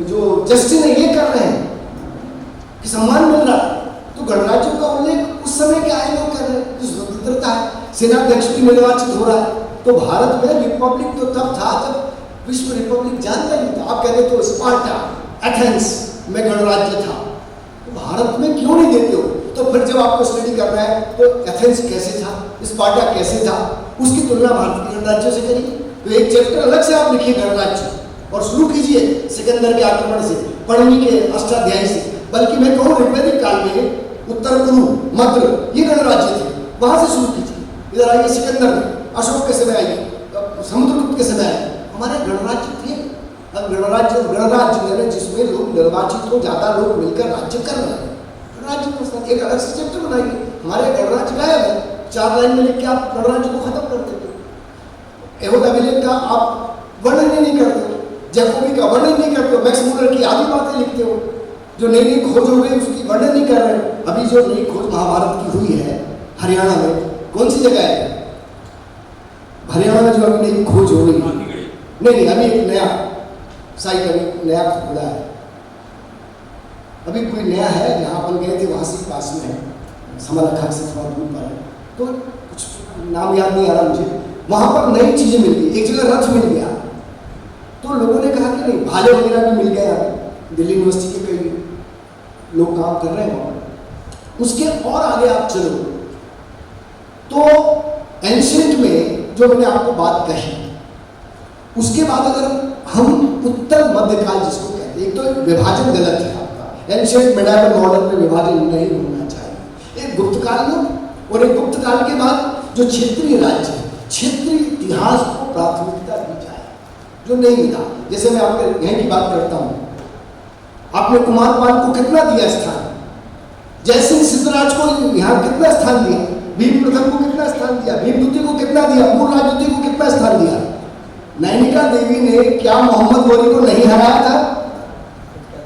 जो जस्टिन है ये कर रहे हैं कि सम्मान मिल रहा है। तो गणराज्यों का उल्लेख उस समय के आए लोग कर रहे हैं, जो स्वतंत्रता है, सेनाध्यक्ष भी निर्वाचित हो रहा है। तो भारत में रिपब्लिक तो तब था जब विश्व रिपब्लिक जानता ही था। आप कहते तो स्पार्टा, एथेंस में गणराज्य था, तो भारत में क्यों नहीं देते हो? तो फिर जब आपको स्टडी करना है तो एथेंस कैसे था, स्पार्टा कैसे था, उसकी तुलना भारत के गणराज्यों से करिए। तो एक चैप्टर अलग से आप लिखिए गणराज्य और शुरू कीजिए सिकंदर के आक्रमण से, पढ़नी के अष्टाध्यायी से। बल्कि मैं कहूँ ऋग्वैदिक काल में उत्तर कुरु, मद्र, ये गणराज्य थे, वहां से शुरू कीजिए। इधर आइए सिकंदर में, अशोक के समय आइए, समुद्रगुप्त के समय आइए, हमारे गणराज्य थे। अब गणराज्य जिसमें लोग निर्वाचित हो, ज्यादा लोग मिलकर राज्य कर रहे हैं, गणराज्य व्यवस्था। एक अलग से चैप्टर बनाइए, हमारे गणराज्य गायब है, 4 लाइन में लिख के आप गणराज्य को खत्म कर देते हो। एवं अभिलेख का आप वर्णन ही नहीं करते हो, जैकोबी का वर्णन नहीं करते हो, मैक्स मूलर की आधी बातें लिखते हो। जो नई नई खोज हो गई उसकी वर्णन नहीं कर रहे हो। अभी जो नई खोज महाभारत की हुई है हरियाणा में, कौन सी जगह है हरियाणा में जो अभी नई खोज हो गई? नहीं, अभी एक नया साइट अभी नया खुला है, अभी कोई नया है जहाँ अपन गए थे, वहाँ से पास में है, समरखा से थोड़ा दूर पर है, तो कुछ नाम याद नहीं आ रहा मुझे। वहाँ पर नई चीजें मिल गई, एक जगह रथ मिल गया, तो लोगों ने कहा कि नहीं, भाले वगैरह भी मिल गए। दिल्ली यूनिवर्सिटी के कई लोग काम कर रहे हैं। उसके और आगे आप चलो तो एंशिएंट में जो मैंने आपको बात कही, उसके बाद अगर हम उत्तर मध्यकाल जिसको कहते हैं, एक तो विभाजन गलत है आपका, एंशिएंट मिडाइवल मॉडर्न में विभाजन नहीं होना चाहिए। एक गुप्त काल में और एक गुप्त काल के बाद जो क्षेत्रीय राज्य है, क्षेत्रीय इतिहास को प्राथमिकता दी जाए, जो नहीं मिला। जैसे मैं आपके यहीं की बात करता हूँ, आपने कुमारपाल को कितना दिया स्थान? जयसिंह सिद्धराज को यहाँ कितना स्थान दिया, भीम प्रथम को कितना स्थान दिया, भीम द्वितीय को कितना दिया, मूल राज द्वितीय को कितना स्थान दिया। नैनिका देवी ने क्या मोहम्मद गौरी को नहीं हराया था?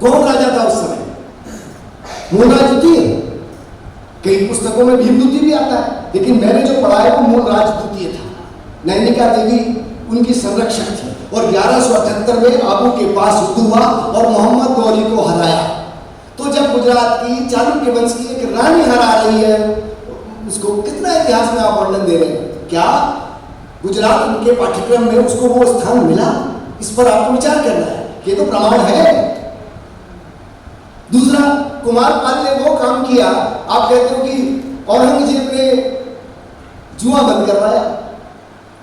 कौन राजा था उस समय? मूल राज द्वितीय। कई पुस्तकों में भीम द्वितीय भी आता है, लेकिन मैंने जो पढ़ा है वो मूल राज द्वितीय था। नैनिका देवी उनकी संरक्षक थी और 1178 में आबू के पास युद्ध हुआ और मोहम्मद गौरी को हराया। तो जब गुजरात की चालुक्य वंश की एक रानी हरा रही है, उसको कितना इतिहास में आप वर्णन दे रहे हैं? क्या गुजरात उनके पाठ्यक्रम में उसको वो स्थान मिला? इस पर आपको विचार करना है। ये तो प्रमाण है। दूसरा, कुमारपाल ने वो काम किया, आप कहते हो कि औरंगजेब ने जुआ बंद करवाया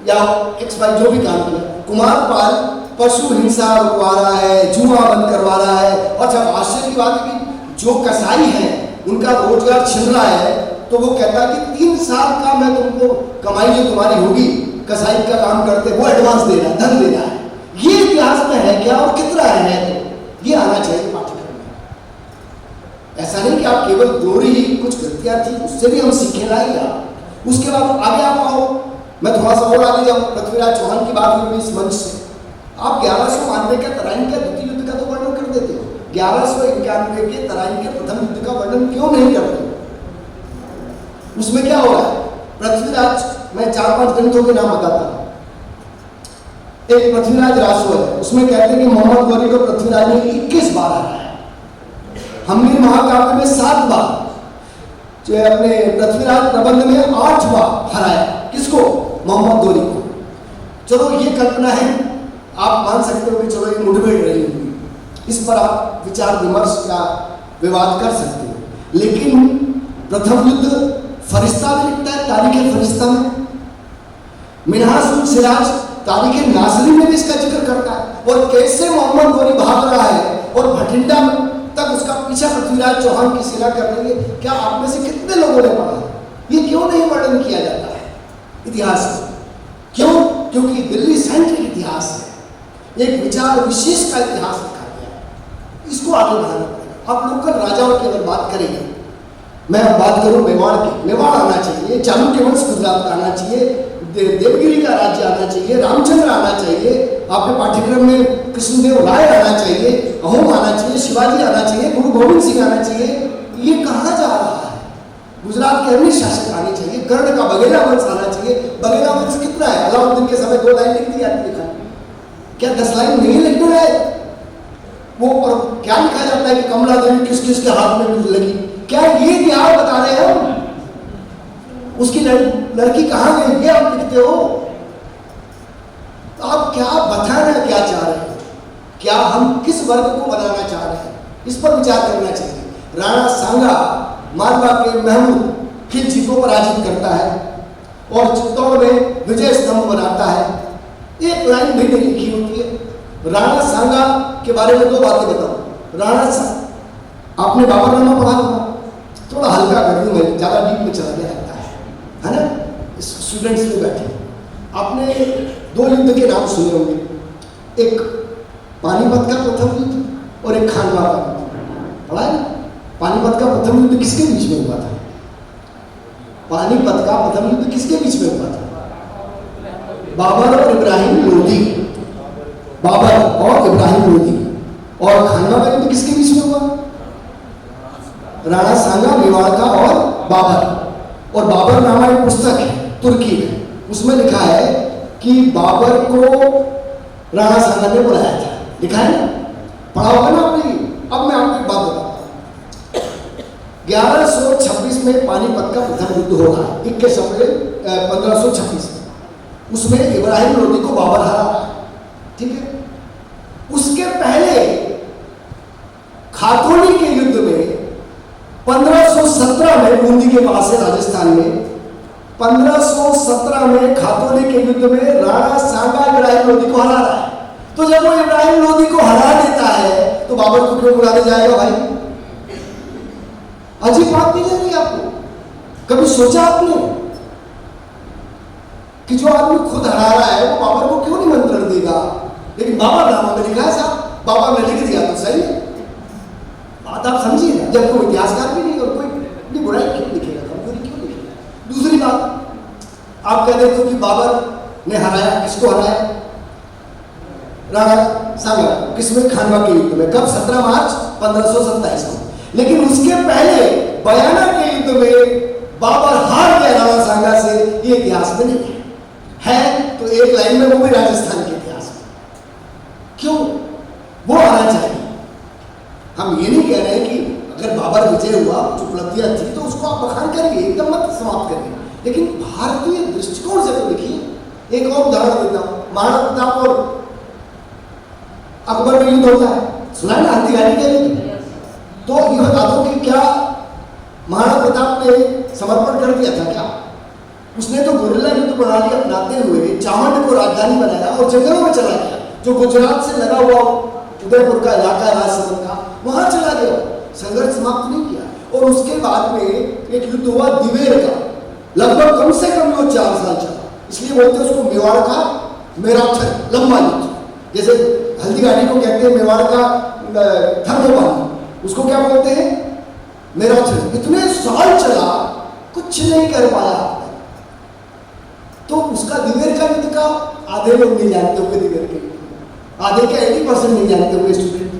या XY जो भी काम किया, कुमारपाल पशु हिंसा रुकवा रहा है, जुआ बंद करवा रहा है। और जब आश्चर्य की बात है कि जो कसाई है उनका रोजगार छिन रहा है, तो वो कहता है कि 3 साल का मैं तुमको कमाई जो तुम्हारी होगी कसाई का काम करते, वो एडवांस दे रहा है, धन दे रहा है। ये इतिहास में है क्या और कितना है? तो ये आना चाहिए पाठ्यक्रम में। ऐसा नहीं कि आप केवल ग्लोरी ही कुछ कृतियां थी उससे भी हम सीखे लाएगा। उसके बाद आगे आप आओ, मैं थोड़ा सा और आगे जाऊँ। पृथ्वीराज चौहान की बात हुई इस मंच से। आप 1192 के तराइन के द्वितीय युद्ध का तो वर्णन कर देते हो, 1191 के तराइन के प्रथम युद्ध का वर्णन क्यों नहीं करते? उसमें क्या हो रहा है? पृथ्वीराज, मैं 4-5 ग्रंथों के नाम बताता हूँ। एक पृथ्वीराज रासो है, उसमें कहते हैं कि मोहम्मद गौरी को पृथ्वीराज ने 21 बार हराया। हमने महाकाव्य में 7 बार, जो अपने पृथ्वीराज प्रबंध में 8 बार हराया। किसको? मोहम्मद गौरी को। चलो ये कल्पना है, आप मान सकते हो कि चलो ये मुठभेड़ रही होगी, इस पर आप विचार विमर्श या विवाद कर सकते हो। लेकिन प्रथम युद्ध फरिश्ता में लिखता है, तारीख फरिश्ता में। मिनहाजुल सिराज तारीख नासरी में भी इसका जिक्र करता है। और कैसे मोहम्मद गौरी भाग रहा है और भटिंडा तक उसका पीछा पृथ्वीराज चौहान की सेना कर रही है। क्या आप में से कितने लोगों ने पढ़ा? ये क्यों नहीं वर्णन किया जाता है इतिहास में? क्यों? क्योंकि दिल्ली सेंट्रिक इतिहास है, एक विचार विशेष का इतिहास लिखा गया है। इसको आगे बढ़ाना पड़ेगा। आप लोकल राजाओं की अगर बात करेंगे, मैं अब बात करूं मेवाड़ की। मेवाड़ आना चाहिए, चालुक्य वंश गुजरात का आना चाहिए, देवगिरी का राज्य आना चाहिए, रामचंद्र आना चाहिए, आपके पाठ्यक्रम में कृष्णदेव राय आना चाहिए, अहोम आना चाहिए, शिवाजी आना चाहिए, गुरु गोविंद सिंह आना चाहिए। ये कहाँ जा रहा है? गुजरात के अन्य शासक आने चाहिए, कर्ण का बघेला वंश आना चाहिए। बघेला वंश कितना है? अलाउद्दीन के समय 2 लाइन लिख दी जाती है, क्या 10 लाइन नहीं लिखने रहे वो? और क्या लिखा जाता है कि कमला देवी किस किस के हाथ में लगी? क्या ये इतिहास बता रहे हैं? उसकी लड़की कहाँ गई, ये आप लिखते हो? तो आप क्या बताना क्या चाह रहे हैं? क्या हम किस वर्ग को बनाना चाह रहे हैं? इस पर विचार करना चाहिए। राणा सांगा मालवा के महमूद खिलजी को पराजित करता है और चित्तौड़ में विजय स्तंभ बनाता है। एक लाइन भी नहीं लिखी होती है। राणा सांगा के बारे में 2 बातें बताऊं। राणा सांगा, आपने बाबरनामा पढ़ा होगा, थोड़ा हल्का कर दूं, मैं ज़्यादा डीप में चला गया है ना? स्टूडेंट्स में बैठे आपने 2 युद्ध के नाम सुने होंगे, एक पानीपत का प्रथम युद्ध और एक खानवा का युद्ध। पढ़ा है? पानीपत का प्रथम युद्ध किसके बीच में हुआ था? पानीपत का प्रथम युद्ध किसके बीच में हुआ था? बाबर और इब्राहिम लोदी। बाबर और इब्राहिम लोदी। और खानवा का युद्ध किसके बीच में हुआ? राणा सांगा, मेवाड़ का और बाबर। और बाबर नामा एक पुस्तक है तुर्की में, उसमें लिखा है कि बाबर को राणा सांगा ने बुलाया था। लिखा है ना? पढ़ा होगा ना आपने? अब मैं आपको एक बात बताता हूँ। 1126 में पानीपत का प्रथम युद्ध हो रहा है, 21 अप्रैल 1526 में। उसमें इब्राहिम लोदी को बाबर हरा रहा है, ठीक है? उसके पहले खातौनी के युद्ध में 1517 में, बूंदी के पास है राजस्थान में, 1517 में खातौनी के युद्ध में राणा सांगा इब्राहिम लोदी को हरा रहा है। तो जब वो इब्राहिम लोदी को हरा देता है तो बाबर को क्यों बुलाने जाएगा भाई? अजीब बात नहीं लगी आपको? कभी सोचा आपने कि जो आदमी खुद हरा रहा है वो बाबर को क्यों निमंत्रण देगा? लेकिन बाबर नामा में लिखा है साहब, बाबर ने लिख दिया तो सही है। बात आप समझिए ना, जब कोई इतिहासकार भी नहीं और कोई आप कह देते हो कि बाबर ने हराया, किसको हराया? राणा सांगा। किसमें? खानवा के युद्ध में। कब? 17 मार्च 1527 में। लेकिन उसके पहले बयाना के युद्ध में बाबर हार गया राणा सांगा से, ये इतिहास में नहीं है तो एक लाइन में, वो भी राजस्थान के इतिहास में। क्यों? वो आना चाहिए। हम ये नहीं कह रहे कि अगर बाबर विजय हुआ, कुछ उपलब्धियां थी तो उसको आप बखान करिए, एकदम मत समाप्त करिए, लेकिन भारतीय दृष्टिकोण से तो देखिए। एक और उदाहरण देता हूं, महाराणा प्रताप और अकबर में युद्ध होता है, सुना है ना, हल्दीघाटी का युद्ध। तो ये बता दो कि क्या महाराणा प्रताप ने समर्पण कर दिया था क्या? उसने तो गुरिल्ला युद्ध प्रणाली अपनाते हुए चावंड को राजधानी बनाया और जंगलों में चला गया, जो गुजरात से लगा हुआ उदयपुर का इलाका, राजसमंद का, वहां चला गया, संघर्ष समाप्त नहीं किया। और उसके बाद में एक युद्ध हुआ दिवेर का, लगभग कम से कम वो 4 साल चला, इसलिए बोलते हैं उसको मेवाड़ का मैराथन, लंबा युद्ध। जैसे हल्दीघाटी को कहते हैं मेवाड़ का थर्मोपाल, उसको क्या बोलते हैं? मैराथन। इतने साल चला, कुछ नहीं कर पाया। तो उसका दिवेर का युद्ध का आधे लोग नहीं जानते होंगे, दिवेर के आधे क्या 80% नहीं जानते होंगे स्टूडेंट।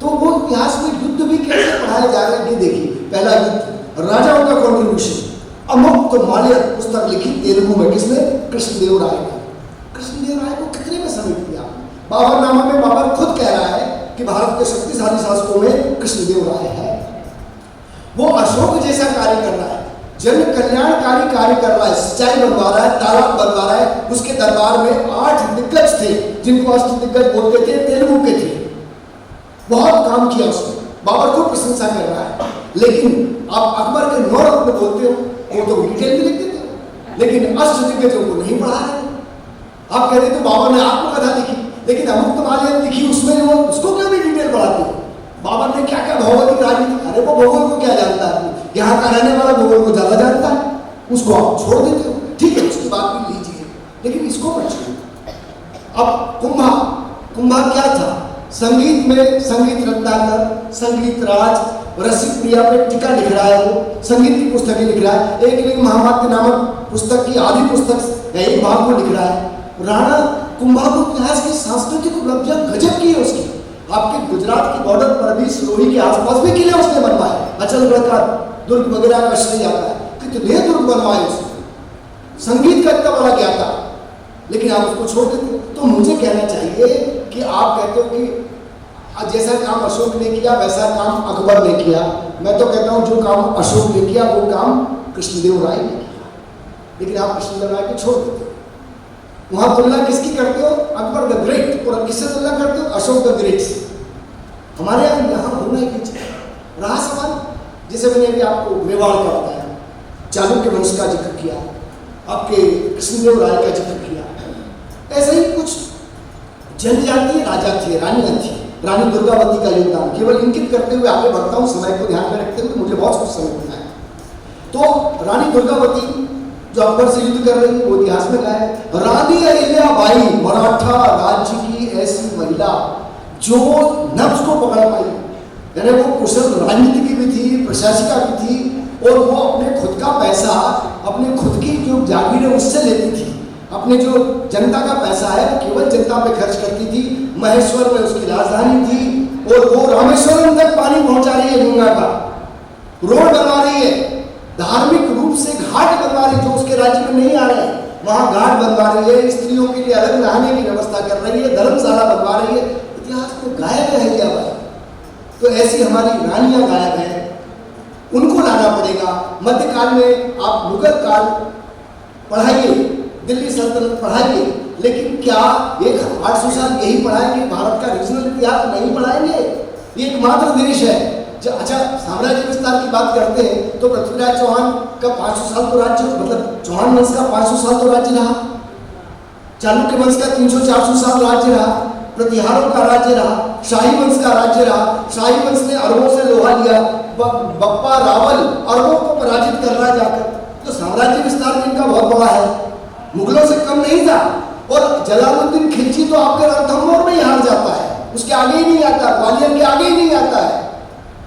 तो वो इतिहास में युद्ध भी कैसे पढ़ाया जा रहा है ये देखिए। पहला युद्ध, राजाओं का कॉन्ट्रीब्यूशन। अमुक्तमाल्य पुस्तक लिखी तेलुगु में, किसने? कृष्णदेव राय ने। कृष्णदेव राय को कितने में समेट दिया? बाबरनामा में बाबर खुद कह रहा है कि भारत के शक्तिशाली शासकों में कृष्णदेव राय है। वो अशोक जैसा कार्य कर रहा है, जन कल्याणकारी कार्य कर रहा है, सिंचाई बनवा रहा है, तालाब बनवा रहा है। उसके दरबार में 8 दिग्गज थे, जिनको अष्ट दिग्गज बोलते थे, तेलुगु के थे। बहुत काम किया उसने, बाबर को प्रशंसा कर रहा है। लेकिन आप अकबर के 9 रत्न बोलते हो, वो तो डिटेल में लिख देते हो, लेकिन अष्ट दिग्गजों को नहीं पढ़ा रहे। आप कहते तो बाबर ने आत्मकथा लिखी, लेकिन अमुक्तमाल्य लिखी, उसमें वो उसको क्यों भी डिटेल पढ़ाते हो? बाबर ने क्या क्या भौगोलिक राजनीति, अरे वो भूगोल को क्या जानता है? यहाँ का रहने वाला भूगोल को ज्यादा जानता है, उसको आप छोड़ देते हो। ठीक है, उसकी बात भी लीजिए, लेकिन इसको मत छोड़ो। अब कुंभा क्या था? संगीत में संगीत रत्नाकर, संगीत राज, रसिक प्रिया पे टीका लिख रहा है, वो संगीत की पुस्तकें लिख रहा है। एक लिंग महावाक्य नामक पुस्तक की आधी पुस्तक एक भाग को लिख रहा है। राणा कुंभा को इतिहास की सांस्कृतिक उपलब्धियां गजब की है उसकी। आपके गुजरात की बॉर्डर पर भी, सिरोही के आसपास भी किले उसने बनवाए, अचलगढ़ का दुर्ग वगैरह का श्रेय आता है। कितने दुर्ग बनवाए उसने, संगीत का इतना बड़ा क्या था, लेकिन आप उसको छोड़ देते। तो मुझे कहना चाहिए कि आप कहते हो कि जैसा काम अशोक ने किया वैसा काम अकबर ने किया। मैं तो कहता हूं जो काम अशोक ने किया वो काम कृष्णदेव राय ने किया, लेकिन आप कृष्णदेव राय को छोड़ देते हो। वहां तुलना किसकी करते हो? Akbar the great. और किससे तुलना करते हो? अशोक द ग्रेट से। हमारे यहाँ होना ही चाहिए। रहा सवाल, जैसे मैंने अभी आपको मेवाड़ का बताया, चालुक्य वंश का जिक्र किया, आपके कृष्णदेव राय का जिक्र किया, ऐसे ही कुछ जनजातीय राजा थे, रानियां थी। रानी दुर्गावती का योगदान केवल इंगित करते हुए आगे बढ़ता हूँ, समय को ध्यान में रखते हुए, मुझे बहुत कुछ समय मिला है। तो रानी दुर्गावती जो अकबर से युद्ध कर रही है, वो इतिहास में कहा है, रानी अहिल्याबाई मराठा राज्य की ऐसी महिला जो नब्ज को पकड़ पाई, यानी वो कुशल राजनीतिक भी थी, प्रशासिका भी थी, और वो अपने खुद का पैसा, अपने खुद की जो जागीर है उससे लेती थी। अपने जो जनता का पैसा है वो केवल जनता पे खर्च करती थी। महेश्वर में उसकी राजधानी थी, और वो रामेश्वरम तक पानी पहुंचा रही है, गंगा का रोड बनवा रही है, धार्मिक रूप से घाट बनवा रही, जो उसके राज्य में नहीं आ रहे, वहां घाट बनवा रही है, स्त्रियों के लिए अलग नहाने की व्यवस्था कर रही है, धर्मशाला बनवा रही है। इतिहास तो गायब है क्या भाई? तो ऐसी हमारी रानियां गायब है, उनको लाना पड़ेगा। मध्यकाल में आप मुगल काल पढ़ाइए, दिल्ली सल्तनत पढ़ाइए, लेकिन क्या 800 साल यही पढ़ाएंगे? भारत का रीजनल इतिहास नहीं पढ़ाएंगे? ये एकमात्र देश है। अच्छा, साम्राज्य विस्तार की बात करते हैं तो पृथ्वीराज चौहान का 500 साल तो राज्य, मतलब चौहान वंश का 500 साल तो राज्य रहा, चालुक्य वंश का 300-400 साल राज्य रहा, प्रतिहारों का राज्य रहा, शाही वंश का राज्य रहा। शाही वंश ने अरबों से लोहा लिया, बप्पा रावल अरबों को पराजित कर रहा जाकर। तो साम्राज्य विस्तार इनका बहुत बड़ा है, मुगलों से कम नहीं था। और जलालुद्दीन खिलजी तो आपके रणथंभौर में ही हार जाता है, उसके आगे ही नहीं आता, ग्वालियर के आगे ही नहीं आता है।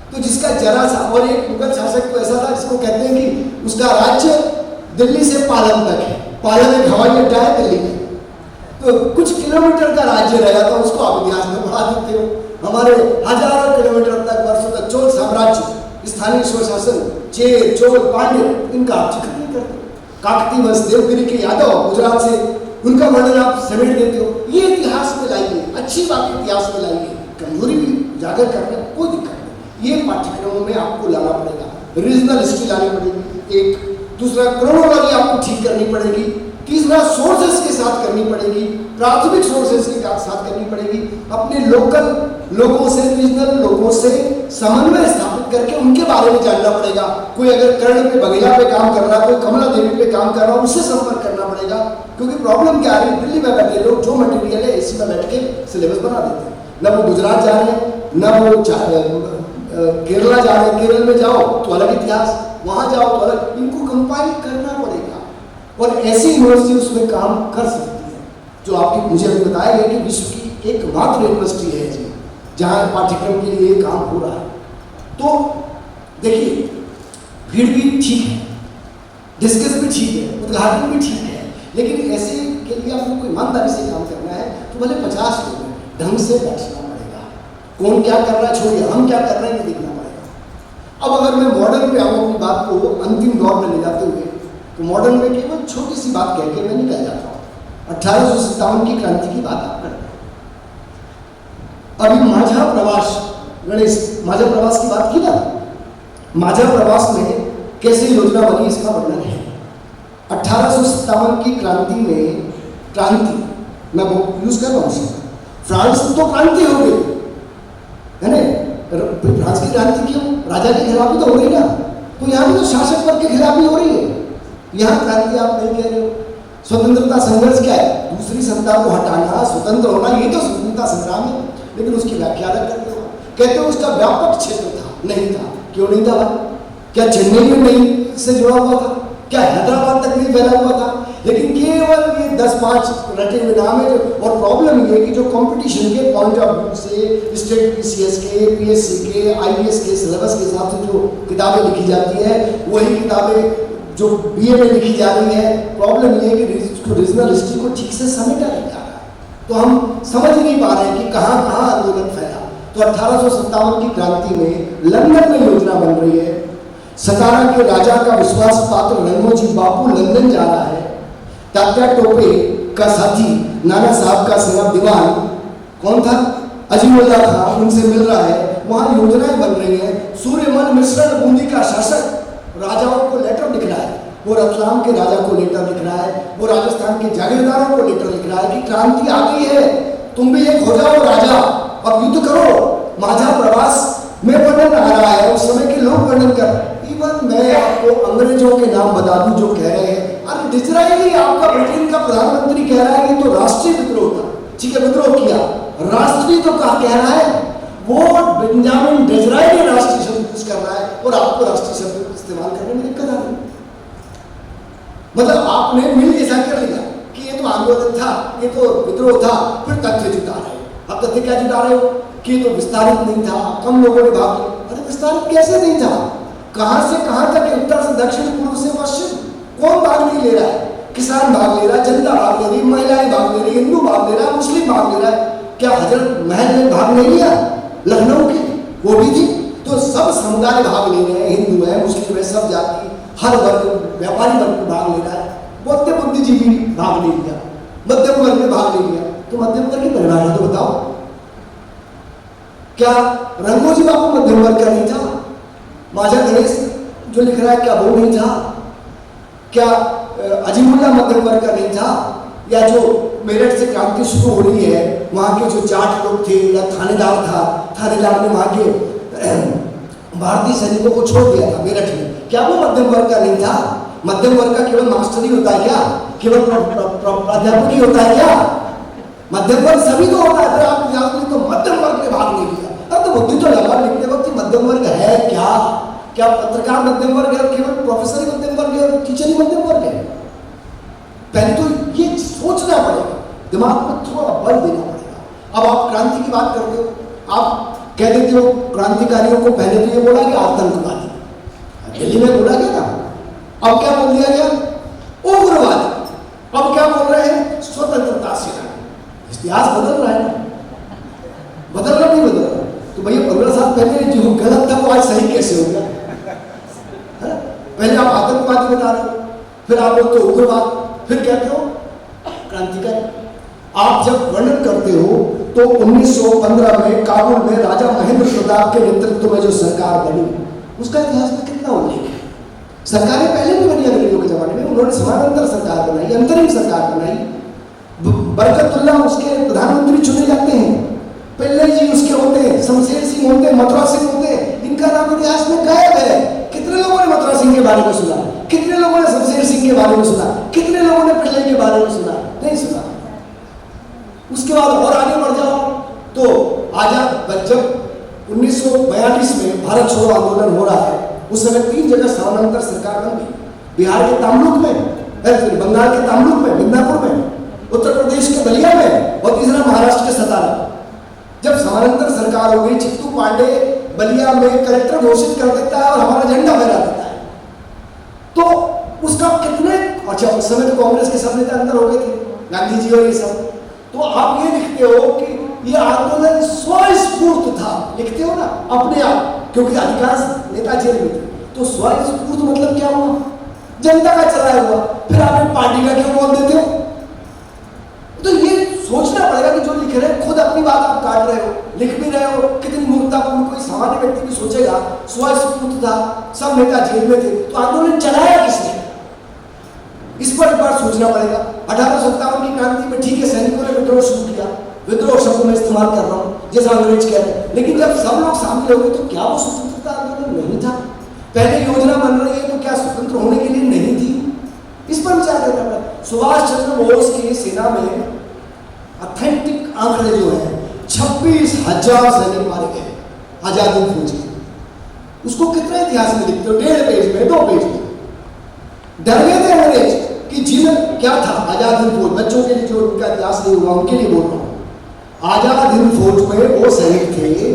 तो जिसका जरा सा, और एक मुगल शासक तो ऐसा था जिसको कहते हैं कि उसका राज्य दिल्ली से पालम तक है, पालम एक हवाई अड्डा है दिल्ली में, तो कुछ किलोमीटर का राज्य रहा था, उसको आप इतिहास में बढ़ा देते हो। हमारे हजारों किलोमीटर तक, वर्षों तक चोल साम्राज्य, स्थानीय स्वशासन, चेर, चोल, पांड्य, इनका आप जिक्र नहीं करते। काकती वंश, देवगिरी के यादव, गुजरात से, उनका वर्णन आप समेट देते हो। ये इतिहास में लाइए, अच्छी बात इतिहास में लाइए, कमजोरी भी उजागर करने कोई दिक्कत नहीं। ये पाठ्यक्रमों में आपको लाना पड़ेगा, रीजनल हिस्ट्री लानी पड़ेगी, एक दूसरा क्रोनोलॉजी आपको ठीक करनी पड़ेगी, तीसरा सोर्सेस के साथ करनी पड़ेगी, प्राथमिक सोर्सेस के साथ करनी पड़ेगी, अपने लोकल लोगों से, रीजनल लोगों से समन्वय स्थापित करके उनके बारे में जानना पड़ेगा। कोई अगर कर्ण पे, बघेला पे काम कर रहा है, कोई कमला देवी पे काम कर रहा है, उससे संपर्क करना पड़ेगा। क्योंकि प्रॉब्लम क्या है, दिल्ली में बैठे लोग जो मटेरियल है एसी में बैठ के सिलेबस बना देते हैं, न वो गुजरात जा रहे हैं, न वो केरला जा रहे हैं, केरल में जाओ तो अलग इतिहास, वहां जाओ तो अलग, इनको कंपाइल करना पड़ेगा। और ऐसी यूनिवर्सिटी उसमें काम कर सकती है, जो आपकी मुझे अभी बताया गया कि विश्व की एकमात्र यूनिवर्सिटी है जी जहाँ पाठ्यक्रम के लिए काम हो रहा है। तो देखिए, भीड़ भी ठीक है, डिस्कस भी ठीक है, उद्घाटन भी ठीक है, लेकिन ऐसे के लिए आपको कोई ईमानदारी से काम करना है तो भले 50 लोग हैं, ढंग से बैठना पड़ेगा। कौन क्या कर रहा है छोड़िए, हम क्या कर रहे हैं ये देखना पड़ेगा। अब अगर मैं मॉडर्न पे आऊँ, अपनी बात को अंतिम दौर में ले जाते हुए, तो मॉडर्न में केवल छोटी सी बात कह के मैं निकल जाता हूँ। 1857 की क्रांति की बात आप करते हैं। अभी माझा प्रवास, गणेश माझा प्रवास की बात की ना, माझा प्रवास में कैसे योजना बनी इसका वर्णन है। 1857 की क्रांति में, क्रांति मैं वो यूज कर रहा हूँ, फ्रांस तो क्रांति हो गई है ना, फ्रांस की क्रांति क्यों, राजा के खिलाफ ही तो हो रही ना, तो यहाँ भी तो शासक वर्ग के खिलाफ ही हो रही है। यहाँ क्रांति आप नहीं कह रहे हो। स्वतंत्रता संघर्ष क्या है, दूसरी सत्ता को हटाना, स्वतंत्र होना, ये तो स्वतंत्रता संग्राम है, लेकिन उसकी व्याख्या अलग करते हो। कहते हो उसका व्यापक क्षेत्र था, नहीं था। क्यों नहीं था? क्या चेन्नई में नहीं से जुड़ा हुआ था? क्या हैदराबाद तक नहीं फैला हुआ था? लेकिन केवल ये 10-5 रटे हुए नाम है। और प्रॉब्लम ये है कि जो कंपटीशन के पॉइंट ऑफ व्यू से स्टेट पीसीएस के, पीएससी के, आईएएस के सिलेबस के हिसाब से जो किताबें लिखी जाती है, वही किताबें जो बीए में लिखी जा रही है। प्रॉब्लम ये है कि रीजनल हिस्ट्री को ठीक से समेटा नहीं जा रहा, तो हम समझ नहीं पा रहे हैं कि कहाँ कहाँ आंदोलन फैला। तो 1857 की क्रांति में लंदन में योजना बन रही है। सतारा के राजा का विश्वास पात्र रंगोजी बापू लंदन जा रहा है। तात्या टोपे का साथी नाना साहब का सेना दीवान कौन था, अजीमुल्ला था, उनसे मिल रहा है। वहाँ योजनाएं बन रही हैं। सूर्यमल मिश्रण बूंदी का शासक राजाओं को लेटर लिख रहा है, वो रतलाम के राजा को लेटर लिख रहा है, वो राजस्थान के जागीरदारों को लेटर लिख रहा है कि क्रांति आ गई है, तुम भी एक हो जाओ राजा, अब युद्ध करो। माझा प्रवास में वर्णन आ रहा है, उस समय के लोग वर्णन कर। इवन मैं आपको अंग्रेजों के नाम बता दूं जो कह रहे हैं, अरे डिज़रायली आपका ब्रिटेन का प्रधानमंत्री कह रहा है कि तो राष्ट्रीय विद्रोह था, ठीक है विद्रोह किया, राष्ट्रीय तो कहा कह रहा है, वो बेंजामिन डिज़रायली राष्ट्रीय शब्द यूज कर रहा है और आपको राष्ट्रीय शब्द इस्तेमाल करने में दिक्कत आ रही। मतलब आपने मिल जैसा कर लिया कि ये तो आंदोलन था, ये तो विद्रोह था, फिर तथ्य जुटा रहे हो। अब तथ्य क्या जुटा रहे हो कि ये तो विस्तारित नहीं था, कम लोगों ने भाग लिया। अरे विस्तारित कैसे नहीं था, कहां से कहां तक, उत्तर से दक्षिण, पूर्व से पश्चिम, कौन भाग नहीं ले रहा है? किसान भाग ले रहा है, जनता भाग ले रही, महिलाएं भाग ले रही, हिंदू भाग ले रहा है, मुस्लिम भाग ले रहा है। क्या हजरत महल ने भाग नहीं लिया? लखनऊ की वो भी थी। तो सब समुदाय भाग ले रहे हैं, हिंदू है, मुस्लिम है, सब जाति, हर वर्ग, व्यापारी वर्ग भाग ले रहा है। बौद्ध बुद्धिजीवी भाग ले लिया, मध्यम वर्ग में भाग ले लिया। तो मध्यम वर्ग की परिभाषा तो बताओ, क्या रंगोजी बापू मध्यम वर्ग का नहीं था? माझा गणेश जो लिख रहा है क्या वो नहीं था? क्या अजीमुल्ला मध्यम वर्ग का नहीं था? या जो मेरठ से क्रांति शुरू हो रही है, वहाँ के जो जाट लोग थे या थानेदार था, थानेदार ने वहाँ के भारतीय सैनिकों को छोड़ दिया था मेरठ में, क्या वो मध्यम वर्ग का नहीं था? मध्यम वर्ग का केवल मास्टर ही होता है क्या? केवल प्राध्यापक ही होता है क्या? मध्यम वर्ग सभी को होता है। अगर आप याद करें तो मध्यम वर्ग ने भाग नहीं लिया। अब तो बुद्धि तो लगा लिखते वक्त मध्यम वर्ग है क्या? क्या पत्रकार मध्यम वर्ग है? केवल प्रोफेसर ही मध्यम वर्ग है और टीचर ही मध्यम वर्ग है? पहले तो ये सोचना पड़ेगा, दिमाग में थोड़ा बल देना पड़ेगा। अब आप क्रांति की बात करते हो, आप कह देते हो क्रांतिकारियों को पहले तो ये बोला कि आतंकवादी, दिल्ली में बोला गया ना, अब क्या बोल दिया गया? गलत था वो आज सही कैसे हो गया? है ना? पहले आप आतंकवादी बता रहे हो, फिर आप बोलते हो उग्रवाद, फिर कहते हो क्रांतिकारी। आप जब वर्णन करते हो तो 1915 में काबुल में राजा महेंद्र प्रताप के नेतृत्व में जो सरकार बनी, उसका इतिहास में कितना उल्लेख है? सरकारें पहले भी बनी अंग्रेजों के जमाने में, उन्होंने समानांतर सरकार बनाई, अंतरिम सरकार बनाई। बरकतुल्ला उसके प्रधानमंत्री चुने जाते हैं, पिल्ले जी उसके होते हैं, शमशेर सिंह होते हैं, मथुरा सिंह होते हैं, इनका नाम इतिहास में गायब है। कितने लोगों ने मथुरा सिंह के बारे में सुना? कितने लोगों ने शमशेर सिंह के बारे में सुना? कितने लोगों ने पिल्ले के बारे में सुना? नहीं सुना। उसके बाद और आगे बढ़ जाओ तो आजाद, जब 1942 में भारत छोड़ो आंदोलन हो रहा है, उस समय 3 जगह समानांतर सरकार बन गई। बिहार के तामलुक में, बंगाल के तामलुक में, मिदनापुर में, उत्तर प्रदेश के बलिया में, और तीसरा महाराष्ट्र के सतारा। जब समानांतर सरकार हो गई, चित्तू पांडे बलिया में कलेक्टर घोषित कर देता है और हमारा झंडा फहरा देता है। तो उसका कितने, अच्छा उस समय तो कांग्रेस के सब नेता अंदर हो गए थे, गांधी जी और ये सब। तो आप ये लिखते हो कि ये आंदोलन स्वस्फूर्त था, लिखते हो ना अपने आप, क्योंकि अधिकांश नेता जेल में थे। तो स्वस्फूर्त मतलब क्या हुआ? जनता का चलाया हुआ। फिर आप एक पार्टी का क्यों बोल देते हो? तो ये सोचना पड़ेगा कि जो लिख रहे हैं खुद अपनी बात आप काट रहे हो, लिख भी रहे हो, कितनी मूर्खतापूर्ण। कोई सामान्य व्यक्ति भी सोचेगा स्वस्फूर्त था, सब नेता जेल में थे, तो आंदोलन चलाया किसने? इस पर एक बार सोचना पड़ेगा। 1857 की क्रांति में ठीक है, सैनिकों ने विद्रोह शुरू किया, विद्रोह शब्द में इस्तेमाल कर रहा हूँ जैसा अंग्रेज कह रहे हैं, लेकिन जब सब लोग शामिल हो गए तो क्या वो स्वतंत्रता आंदोलन नहीं था? पहले योजना बन रही है तो क्या स्वतंत्र होने के लिए नहीं थी? इस पर विचार करना पड़ा। सुभाष चंद्र बोस की सेना में ऑथेंटिक आंकड़े जो है 26,000 सैनिक मारे गए आजाद हिंद फौज के। उसको कितना इतिहास में लिखते हो? 1.5 पेज में, 2 पेज में। डर गए थे अंग्रेज कि जीवन क्या था आजाद हिंद फौज। बच्चों के लिए जो उनका इतिहास नहीं हुआ उनके लिए बोल रहा हूं। आजाद हिंद फौज में वो सैनिक थे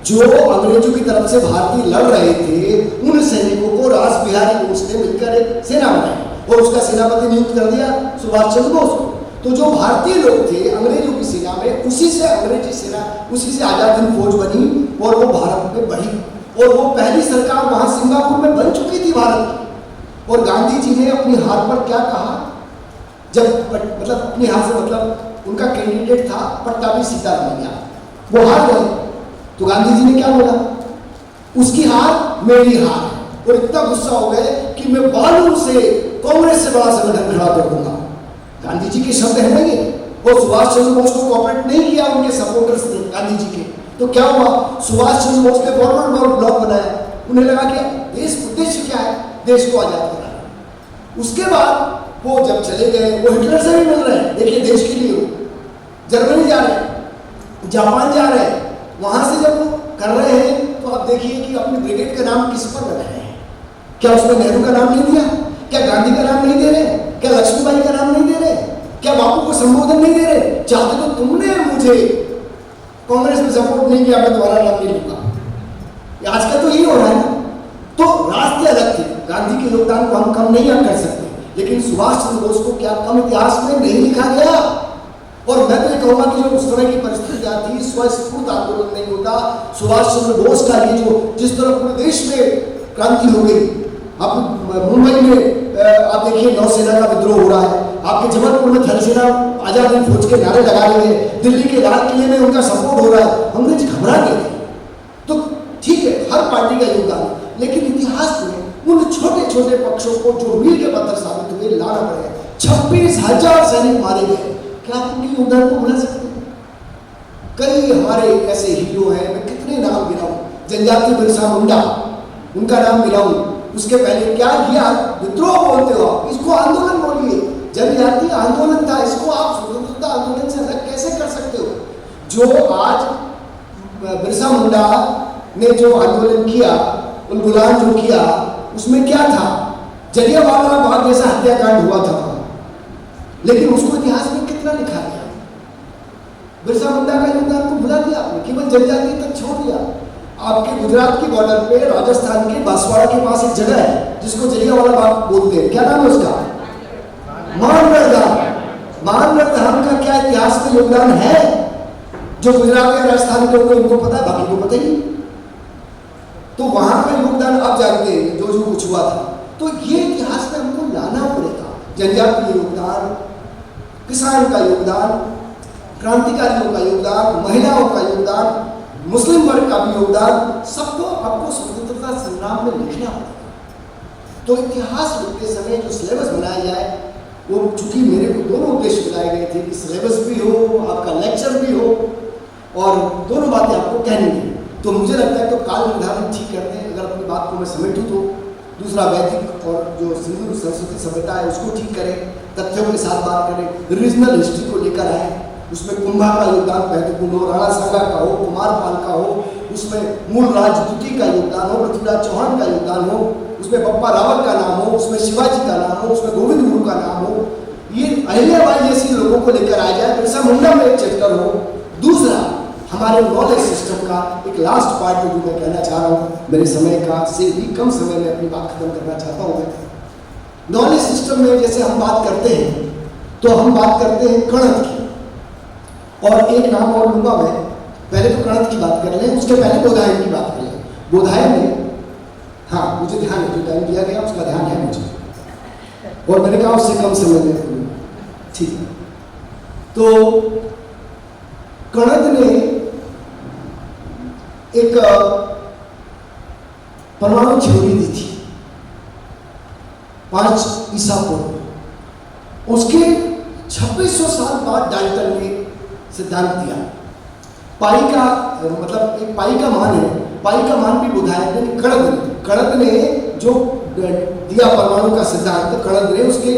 जो अंग्रेजों की तरफ से भारतीय लड़ रहे थे। उन सैनिकों को रास बिहारी बोस ने मिलकर एक सेना बनाई और उसका सेनापति नियुक्त कर दिया सुभाष चंद्र बोस को। तो जो भारतीय लोग थे अंग्रेजों की सेना में, उसी से अंग्रेजी सेना, उसी से आजाद हिंद फौज बनी और वो भारत में बढ़ी। और वो पहली सरकार वहां सिंगापुर में बन चुकी थी भारत की। और गांधी जी ने अपनी हार पर क्या कहा? जब मतलब अपनी हार से मतलब उनका कैंडिडेट था पट्टाभी सीतारामैया, वो हार गए, तो गांधी जी ने क्या बोला? उसकी हार मेरी हार है। और इतना गुस्सा हो गए कि मैं बालू से कांग्रेस से बड़ा संगठन खड़ा कर दूंगा। गांधी जी के शब्द है ना ये। और सुभाष चंद्र बोस को कोऑपरेट नहीं किया उनके सपोर्टर्स ने गांधी जी के, तो क्या हुआ? सुभाष चंद्र बोस ने फॉरवर्ड ब्लॉक बनाया। उन्हें लगा कि देश उद्देश्य क्या है? देश को आजाद कराना। उसके बाद वो जब चले गए, वो हिटलर से भी मिल रहे हैं, देखिए देश के लिए जर्मनी जा रहे हैं, जापान जा रहे हैं। वहां से जब वो कर रहे हैं तो आप देखिए कि अपनी ब्रिगेड का नाम किस पर लगाए हैं? क्या उसमें नेहरू का नाम नहीं दिया? क्या गांधी का नाम नहीं दे रहे? क्या लक्ष्मीबाई का नाम नहीं दे रहे? क्या बापू को संबोधन नहीं दे रहे? चाहते तो तुमने मुझे कांग्रेस में सपोर्ट नहीं किया, मैं तुम्हारा नाम नहीं लूंगा। आजकल तो यही हो रहा है ना। तो रास्ते अलग थे, गांधी के योगदान को हम कम नहीं कर सकते, लेकिन सुभाष चंद्र बोस को क्या कम इतिहास में नहीं लिखा गया? और मैं तो ये कहूंगा कि जो उस समय की परिस्थितियां थी, स्वस्फूर्त आंदोलन नहीं होता। सुभाष चंद्र बोस का ये जो जिस तरह पूरे देश में क्रांति हो गई, आप मुंबई में आप देखिए नौसेना का विद्रोह हो रहा है, आपके जबलपुर में थल सेना आजाद हिंद फौज के नारे लगा रहे हैं, दिल्ली के लाल किले में उनका सपोर्ट हो रहा है। अंग्रेज घबरा गए थे। तो ठीक है, हर पार्टी का योगदान, लेकिन इतिहास में उन छोटे छोटे पक्षों को जो मील के पत्थर साबित हुए लाना पड़ेगा। 26,000 सैनिक मारे गए, क्या आप उनके योगदान को भुला सकते हैं? कई हमारे ऐसे हीरो हैं, मैं कितने नाम गिनाऊं, जनजाति बिरसा मुंडा, उनका नाम गिनाऊं। उसके पहले क्या किया? विद्रोह बोलते हो आप, इसको आंदोलन बोलिए। जनजाति आंदोलन था, इसको आप स्वतंत्रता आंदोलन से अलग कैसे कर सकते हो? जो आज बिरसा मुंडा ने जो आंदोलन किया, उलगुलान जो किया, उसमें क्या था? जलियांवाला बाग जैसा हत्याकांड हुआ था, लेकिन उसको इतिहास में कितना लिखा गया? बिरसा मुंडा का योगदान को भुला दिया आपने, केवल जनजाति तक छोड़ दिया। आपके गुजरात की बॉर्डर पे राजस्थान के बांसवाड़ा के पास एक जगह है जिसको जलियांवाला बाग बोलते हैं, क्या नाम है उसका? मानगढ़ धाम। मानगढ़ धाम का क्या इतिहास में योगदान है? जो गुजरात या राजस्थान के लोग उनको पता है, बाकी को पता ही नहीं। तो वहाँ पे योगदान आप जानते हैं जो कुछ हुआ था। तो ये इतिहास में हमको लाना पड़ेगा, जनजातीय योगदान, किसान का योगदान, क्रांतिकारियों का योगदान, महिलाओं का योगदान, मुस्लिम वर्ग का भी योगदान, सबको आपको स्वतंत्रता संग्राम में लिखना पड़ेगा। तो इतिहास लिखते समय जो सिलेबस बनाया जाए, वो चूंकि मेरे को दोनों उद्देश्य बनाए गए थे कि सिलेबस भी हो, आपका लेक्चर भी हो और दोनों बातें आपको कहनी थी। तो मुझे लगता है तो काल निर्धारण ठीक करते हैं। अगर अपनी बात को मैं समेटूँ तो दूसरा वैदिक और जो सिंधु सरस्वती सभ्यता है उसको ठीक करें, तथ्यों के साथ बात करें, रीजनल हिस्ट्री को लेकर आए, उसमें कुंभा का योगदान महत्वपूर्ण हो, राणा सांगा का हो, कुमारपाल का हो, उसमें मूल राजदूती का योगदान हो, पृथ्वीराज चौहान का योगदान हो, उसमें बप्पा रावल का नाम हो, उसमें शिवाजी का नाम हो, उसमें गोविंद गुरु का नाम हो, ये अहिल्याबाई जैसी लोगों को लेकर आ जाए, बिरसा मुंडा में एक चैप्टर हो। दूसरा हमारे नॉलेज सिस्टम का एक लास्ट पार्ट जो मैं कहना चाह रहा हूँ, मेरे समय का से भी कम समय में अपनी बात खत्म करना चाहता हूँ मैं। नॉलेज सिस्टम में जैसे हम बात करते हैं तो हम बात करते हैं कणत की, और एक नाम और लूंगा मैं, पहले तो कणत की बात कर लें, उसके पहले बोधायन की बात कर लें। बोधायन में हाँ मुझे ध्यान है, जो टाइम दिया गया उसका ध्यान है मुझे, और मैंने कहा उससे कम समय में ठीक है। तो कणत ने एक परमाणु थ्योरी दी थी 5 ईसा पूर्व। उसके 2600 साल बाद डाल्टन ने सिद्धांत दिया। पाई का मतलब एक पाई का मान है, पाई का मान भी बोधायन ने, कणत ने जो दिया परमाणु का सिद्धांत, कणत ने उसके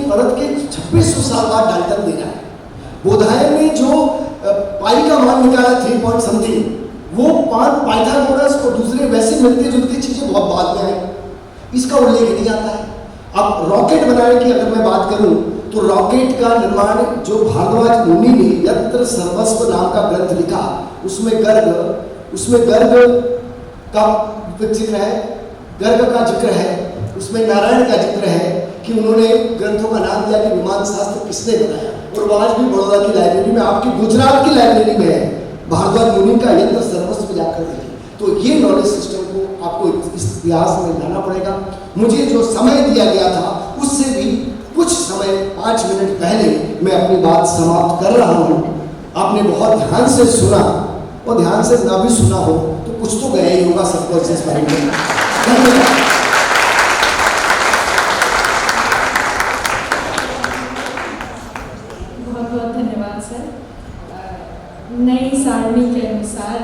कणत के 2600 साल बाद डाल्टन दे रहा है। बोधायन ने जो पाई का मान निकाला 3 पॉइंट समथिंग, वो पाइथागोरस और दूसरे वैसे मिलते जुलती चीजें बहुत बाद में आई, इसका उल्लेख नहीं आता है। अब रॉकेट बनाने की अगर मैं बात करूं तो रॉकेट का निर्माण जो भारद्वाज मुनि ने यत्र सर्वस्व नाम का ग्रंथ लिखा, उसमें गर्ग का जिक्र है, गर्ग का जिक्र है, उसमें नारायण का जिक्र है कि उन्होंने ग्रंथों का नाम दिया कि विमान शास्त्र किसने बनाया, और वो आज भी बड़ौदा की लाइब्रेरी में, आपकी गुजरात की लाइब्रेरी में है, भारद्वाज मुनि का यंत्र सर्वस्व जाकर देखिए। तो ये नॉलेज सिस्टम को आपको इस इतिहास में लाना पड़ेगा। मुझे जो समय दिया गया था उससे भी कुछ समय 5 मिनट पहले मैं अपनी बात समाप्त कर रहा हूँ। आपने बहुत ध्यान से सुना, और ध्यान से ना भी सुना हो तो कुछ तो गया ही होगा सबकॉन्शियस माइंड में। धन्यवाद। नई सारणी के अनुसार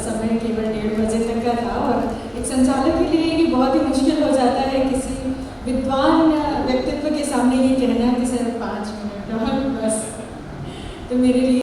समय केवल 1:30 बजे तक का था, और एक संचालक के लिए ये बहुत ही मुश्किल हो जाता है किसी विद्वान व्यक्तित्व के सामने ये कहना कि सर 5 मिनट और बस। तो मेरे लिए